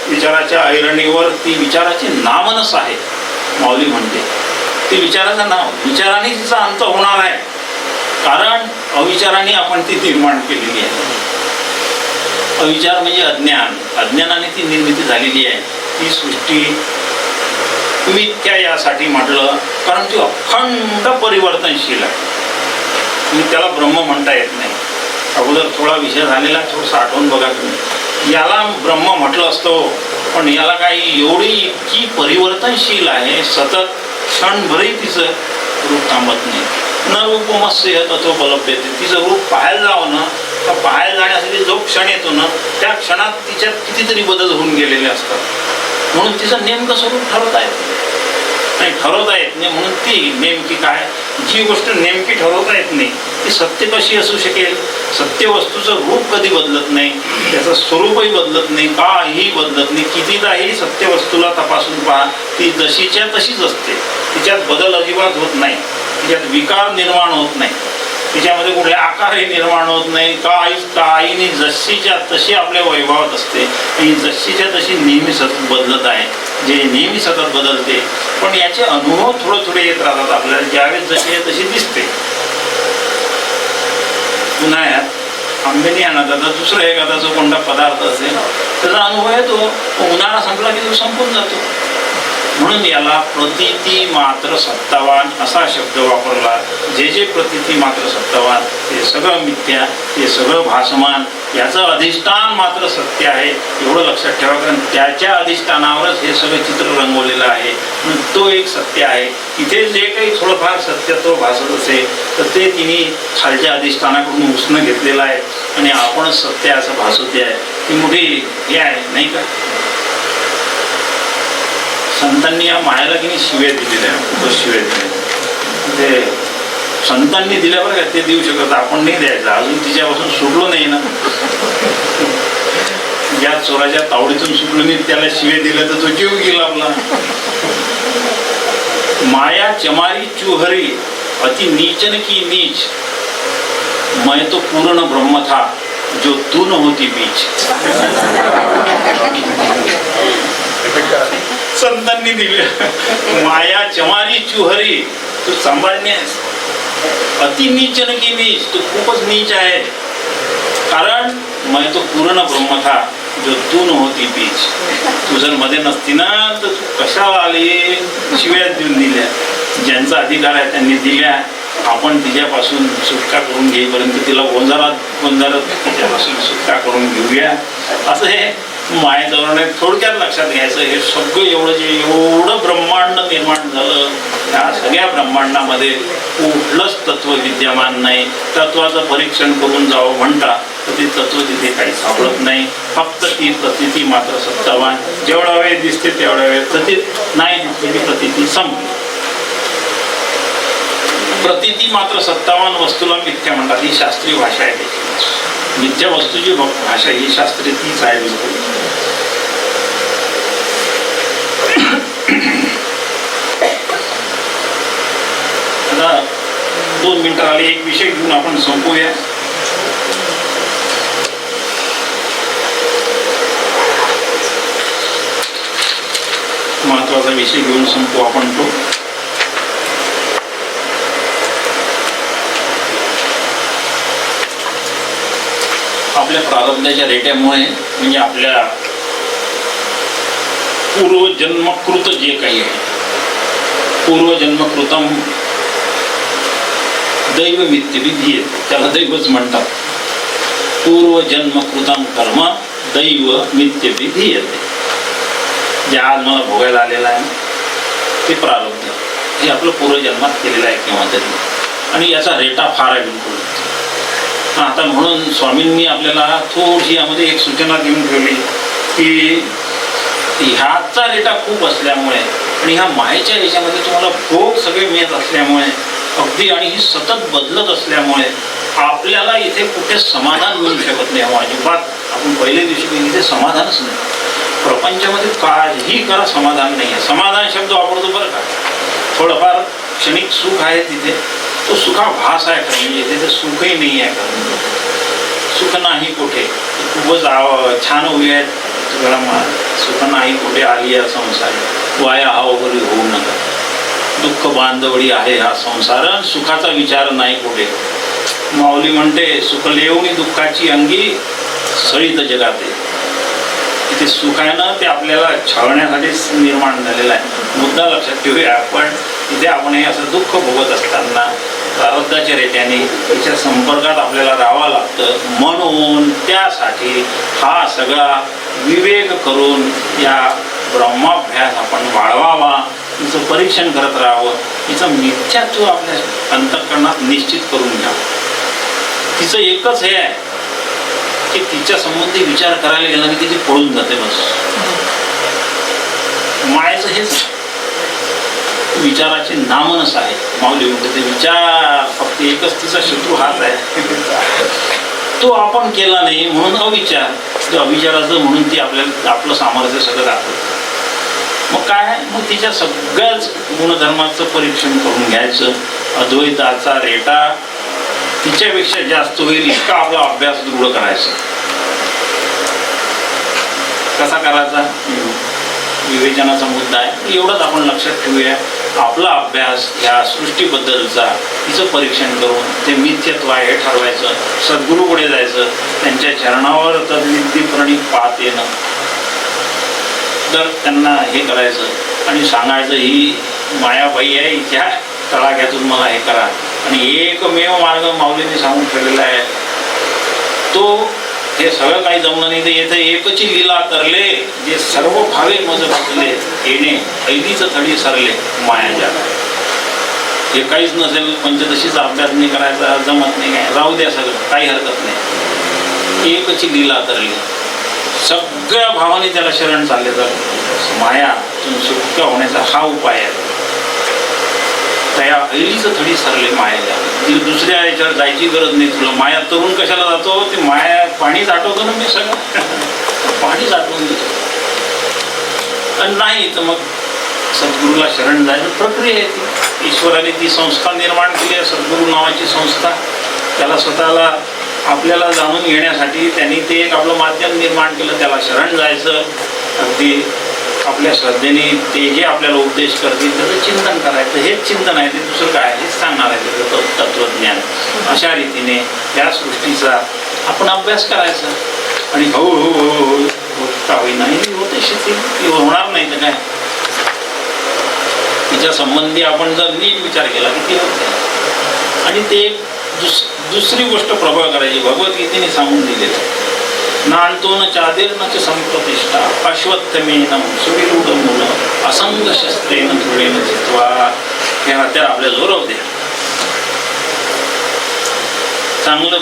विचाराच्या ऐरणीवर ती विचाराची नामनस आहे. माऊली म्हणते ती विचाराचं नाव, विचाराने तिचा अंत होणार आहे, कारण अविचाराने आपण ती निर्माण केलेली आहे. अविचार म्हणजे अज्ञान, अज्ञानाने ती निर्मिती झालेली आहे. ती सृष्टी मिथ्या यासाठी म्हटलं कारण ती अखंड परिवर्तनशील आहे. तुम्ही त्याला ब्रह्म म्हणता येत नाही. अगोदर थोडा विषय झालेला, थोडंसं आठवून बघा तुम्ही. याला ब्रह्म म्हटलं असतं पण याला काही एवढी इतकी परिवर्तनशील आहे, सतत क्षणभरही तिचं रूप थांबत नाही. न रूपमस्य तथोपलभ्यते. तिचं रूप पाहायला जावं ना तर पाहायला जाण्यासाठी जो क्षण येतो ना त्या क्षणात तिच्यात कितीतरी बदल होऊन गेलेले असतात. म्हणून तिचं नेमकं स्वरूप ठरवता येत नाही. म्हणून ती नेमकी काय, जी गोष्ट नेमकी ठरवता येत नाही ती सत्य कशी असू शकेल. सत्य वस्तूचं रूप कधी बदलत नाही, त्याचं स्वरूपही बदलत नाही, काहीही बदलत नाही. कितीदाही सत्य वस्तूला तपासून पहा ती जशीच्या तशीच असते. तिच्यात बदल अजिबात होत नाही, तिच्यात विकार निर्माण होत नाही, तिच्यामध्ये कुठले आकारही निर्माण होत नाही. काहीने जशीच्या तशी आपल्या वैभवात असते आणि जशीच्या तशी नेहमी सतत बदलत आहे, जे नेहमी सतत बदलते. पण याचे अनुभव थोडे येत राहतात आपल्याला. ज्यावेळेस जशी आहे तशी दिसते. उन्हाळ्यात आंबेने आणत आता दुसरं एखादा जो कोणता पदार्थ असेल त्याचा अनुभव येतो, उन्हाळा संपला की तो संपून जातो. म्हणून याला प्रतीती मात्र सत्तावान असा शब्द वापरला. जे प्रतीती मात्र सत्तावान ते सगळं मिथ्या, ते सगळं भासमान, याचं अधिष्ठान मात्र सत्य आहे. एवढं लक्षात ठेवा, कारण त्याच्या अधिष्ठानावरच हे सगळं चित्र रंगवलेलं आहे. तो एक सत्य आहे. इथे जे काही थोडंफार सत्यत्व भासत असेल तर ते तिने खालच्या अधिष्ठानाकडून उसणं घेतलेलं आहे आणि आपणच सत्य असं भासवते आहे. ती मोठी हे आहे नाही का. संतांनी या मायाला की शिव्या दिलेल्या, खूपच शिव्या दिल्या. ते संतांनी दिल्या बरं का, ते देऊ शकत, आपण नाही द्यायचं. अजून तिच्यापासून सुटलो नाही ना. ज्या चोराच्या तावडीतून सुटलो नाही त्याला शिव्या दिल्या तर तो जीव गेला आपला. माया चमारी चुहरी अति नीचन की नीच, मैं तो पूर्ण ब्रह्म था जो तू न होती बीच. संतांनी दिले. माया चमारी चुहरी, तू सांभाळणे अति नीचन की नीच, तू खूपच नीच आहे. कारण मैं तो पूर्ण ब्रह्म था जो तू न होती बीच. तू जर मध्ये नसती ना तर तू कशाला आली. शिव्या देऊन दिल्या. ज्यांचा अधिकार आहे त्यांनी दिल्या. आपण तिच्यापासून सुटका करून घेईपर्यंत तिला गोंजारत तिच्यापासून सुटका करून घेऊया, असं हे मायेजवळ थोडक्यात लक्षात घ्यायचं. हे सगळं एवढं ब्रह्मांड निर्माण झालं, त्या सगळ्या ब्रह्मांडामध्ये कुठलंच तत्व विद्यमान नाही. तत्वाचं परीक्षण करून जावं म्हणता तर ते तत्व तिथे काही सापडत नाही. फक्त ती प्रतीती मात्र सत्तावान. जेवढा वेळ दिसते तेवढा वेळ नाही दिसलेली प्रतीती संपली. प्रतीती मात्र सत्तावान वस्तूला मिथ्या म्हणतात. ही शास्त्रीय भाषा आहे. मिथ्या वस्तूची भाषा ही शास्त्रीय तीच आहे. आता 2 मिनिटं आले. एक विषय घेऊन आपण संपूया. महत्त्वाचा विषय घेऊन संपू आपण तो. आपल्या प्रारब्धाच्या रेट्यामुळे म्हणजे आपल्या पूर्वजन्मकृत जे काही आहे, पूर्वजन्मकृतम दैव मित्यविधी, त्याला दैवच म्हणतात. पूर्वजन्मकृतम कर्म दैव मित्यविधी येते. जे आज मला भोगायला आलेलं आहे ते प्रारब्ध, हे आपलं पूर्वजन्मात केलेलं आहे केव्हा तरी, आणि याचा रेटा फार आहे बिलकुल. आता म्हणून स्वामींनी आपल्याला थोडीशी यामध्ये एक सूचना देऊन ठेवली की ह्याचा रेटा खूप असल्यामुळे आणि ह्या मायेच्या याच्यामध्ये तुम्हाला भोग सगळे मिळत असल्यामुळे अगदी, आणि ही सतत बदलत असल्यामुळे आपल्याला इथे कुठे समाधान मिळू शकत नाही. अजिबात आपण पहिल्या दिवशी इथे समाधानच नाही. प्रपंचामध्ये काहीही करा समाधान नाही आहे. समाधान शब्द वापरतो बरं का, थोडंफार क्षणिक सुख आहे तिथे, तो सुखाभास आहे खरं, म्हणजे तिथे सुखही नाही आहे खरं. सुख नाही कुठे, खूपच छान उभी आहेत सुख नाही कुठे आली या संसार, वाया हा वगैरे होऊ नका. दुःख बांधवडी आहे हा संसार, सुखाचा विचार नाही कुठे. माऊली म्हणते सुख लेवणी दुःखाची अंगी सळीत जगाते. इथे सुख आहे ना ते आपल्याला छळण्यासाठीच निर्माण झालेलं आहे. मुद्दा लक्षात ठेवूया आपण. इथे आपण हे असं दुःख भोगत असताना प्रारब्धाच्या रेट्याने त्याच्या संपर्कात आपल्याला राहावं लागतं. म्हणून त्यासाठी हा सगळा विवेक करून या ब्रह्माभ्यास आपण वाढवावा, तिचं परीक्षण करत राहावं, तिचं मिथ्यात्व आपल्या अंतःकरणात निश्चित करून घ्यावं. तिचं एकच हे आहे की तिच्या संबंधी विचार करायला गेला की ती पळून जाते. बस मायेचं हेच विचाराचे नामनच आहे. माऊली म्हणते ते विचार फक्त एकच तिचा शत्रू हाच आहे. तो आपण केला नाही म्हणून अविचार, तो अविचाराचं म्हणून ती आपलं सामर्थ्य सगळं दाखवतं. मग काय, मग तिच्या सगळ्याच गुणधर्माचं परीक्षण करून घ्यायचं. अद्वैताचा रेटा तिच्यापेक्षा जास्त होईल इतका आपला अभ्यास दृढ करायचा. कसा करायचा विवेचनाचा मुद्दा आहे. एवढंच आपण लक्षात ठेवूया. आपला अभ्यास ह्या सृष्टीबद्दलचा तिचं परीक्षण करून ते मिथ्यत्व आहे हे ठरवायचं. सद्गुरूकडे जायचं, त्यांच्या चरणावर तद्विधी प्रणिपात येणं, तर त्यांना हे करायचं आणि सांगायचं ही मायाबाई आहे, हिच्या तळाख्यातून मला हे करा. आणि एकमेव मार्ग माऊलीने सांगून ठेवलेला आहे तो, हे सगळं काही जमलं नाही तर येथे एकची लीला करले, जे सर्व भावे मज बसले, येणे ऐलीच थडी सरले मायाच्या. हे काहीच नसेल पंचदशीचा अभ्यास नाही करायचा, जमत नाही, काय राहू द्या, सगळं काही हरकत नाही. एकची लीला करली, सगळ्या भावाने त्याला शरण चालले तर माया सुटका होण्याचा हा उपाय आहे. त्या ऐलीच थडी सरले मायाला. दुसऱ्या याच्यावर जायची गरज नाही तुला. माया तरुण कशाला जातो, ते माया पाणी साठवतो ना मी सगळं पाणी साठवून देतो. आणि नाही तर मग सद्गुरूला शरण जायचं प्रक्रिया आहे ती. ईश्वराने ती संस्था निर्माण केली आहे, सद्गुरू नावाची संस्था. त्याला स्वतःला आपल्याला जाणून घेण्यासाठी त्यांनी ते एक आपलं माध्यम निर्माण केलं. त्याला शरण जायचं, अगदी आपल्या श्रद्धेने ते जे आपल्याला उपदेश करतील त्याचं चिंतन करायचं. हेच चिंतन आहे, ते दुसरं काय हेच सांगणार आहे त्याचं तत्वज्ञान. अशा रीतीने या सृष्टीचा आपण अभ्यास करायचा आणि हळूहळू होता होईना होते शिथिल होणार नाही तर काय. तिच्या संबंधी आपण जर नीट विचार केला की ती होते. आणि ते दुसरी गोष्ट प्रभाव करायची भगवद्गीतेने सांगून दिलेली आहे. नांतो न चादेर न च संप्रतिष्ठा अश्वत्थमेनं सुविरूढ मूल असंग शस्त्रेन धुळेन जित्वा. हे हत्यार आपल्या जोरावर द्या, चांगलं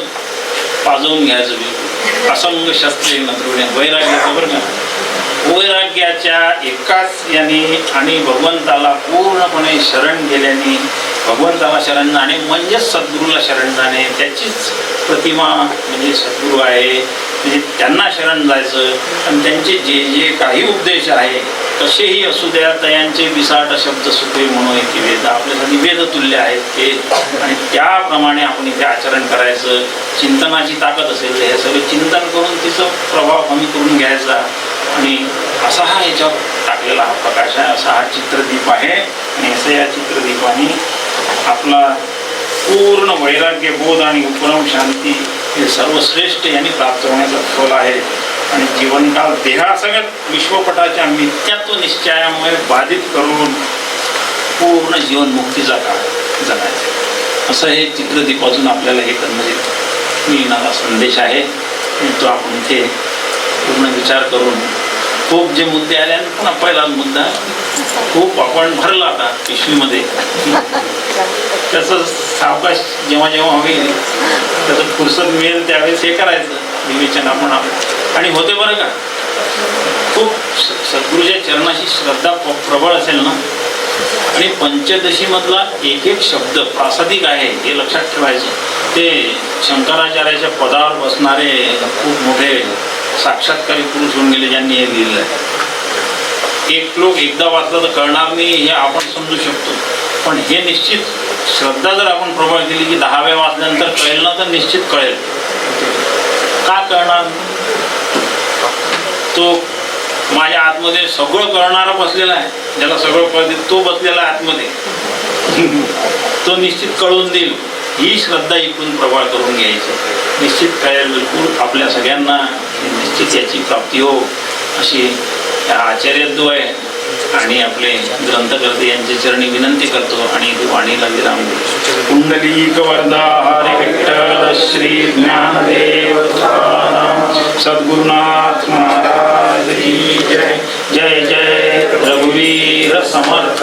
पाजवून घ्यायचं बिलकुल. असंग शस्त्रेन धुळेन, वैराग्याचं बरं का, वैराग्याच्या एकाच याने आणि भगवंताला पूर्णपणे शरण गेल्याने, भगवंताला शरण जाणे म्हणजेच सद्गुरूला शरण जाणे. त्याचीच प्रतिमा म्हणजे सद्गुरू आहे. म्हणजे त्यांना शरण जायचं आणि त्यांचे जे जे काही उपदेश आहे कसेही असू द्या, तयांचे विसाट शब्द सुखे म्हणून की वेद आपल्यासाठी वेदतुल्य आहेत ते, आणि त्याप्रमाणे आपण इथे आचरण करायचं. चिंतनाची ताकद असेल तर हे सगळं चिंतन करून तिचा प्रभाव कमी करून घ्यायचा आणि असा हा याच्यावर टाकलेला लागलेला हा प्रकाश आहे, असा हा चित्रदीप आहे. आणि असं या चित्रदीपाने आपला पूर्ण वैराग्य, बोध आणि उपरम शांती हे सर्वश्रेष्ठ यांनी प्राप्त होण्याचा फल आहे. आणि जीवनकाल देहासगत विश्वपटाच्या मिथ्यात्व निश्चयामुळे बाधित करून पूर्ण जीवनमुक्तीचा काळ जगायचा, असं हे चित्रदीपासून आपल्याला हे मिळणारा संदेश आहे. तो आपण इथे पूर्ण विचार करून खूप जे मुद्दे आले आणि पुन्हा पहिला मुद्दा खूप आपण भरला आता पिशवीमध्ये, त्याचं सावकाश जेव्हा जेव्हा होईल त्याचं फुरसत मिळेल त्यावेळेस हे करायचं विवेचन आपण. आणि होते बरं का, खूप सद्गुरूच्या चरणाशी श्रद्धा प्रबळ असेल ना, आणि पंचदशी मधला एक एक शब्द प्रासादिक आहे हे लक्षात ठेवायचं. ते शंकराचार्याच्या पदावर बसणारे खूप मोठे साक्षात्कारी पुरुष होऊन गेले ज्यांनी हे लिहिलं आहे. एक श्लोक एकदा वाचला तर कळणार नाही हे आपण समजू शकतो, पण हे निश्चित श्रद्धा जर आपण प्रबळ केली की 10 वेळा वाचल्यानंतर कळेल ना, तर निश्चित कळेल. का कळणार? तो माझ्या आतमध्ये सगळं कळणारा बसलेला आहे, ज्याला सगळं कळते तो बसलेला आहे आतमध्ये, तो निश्चित कळून देईल. ही श्रद्धा इकडून प्रबळ करून घ्यायची, निश्चित कळेल बिलकुल आपल्या सगळ्यांना, निश्चित याची प्राप्ती हो अशी आचार्यद्वय आणि आपले ग्रंथकर्ते यांच्या चरणी विनंती करतो. आणि वाणीला विराम देतो. कुंडलीक वरदा हरे विठ्ठल श्री ज्ञानदेव सद्गुरुनाथ महाराज की जय. जय जय रघुवीर समर्थ.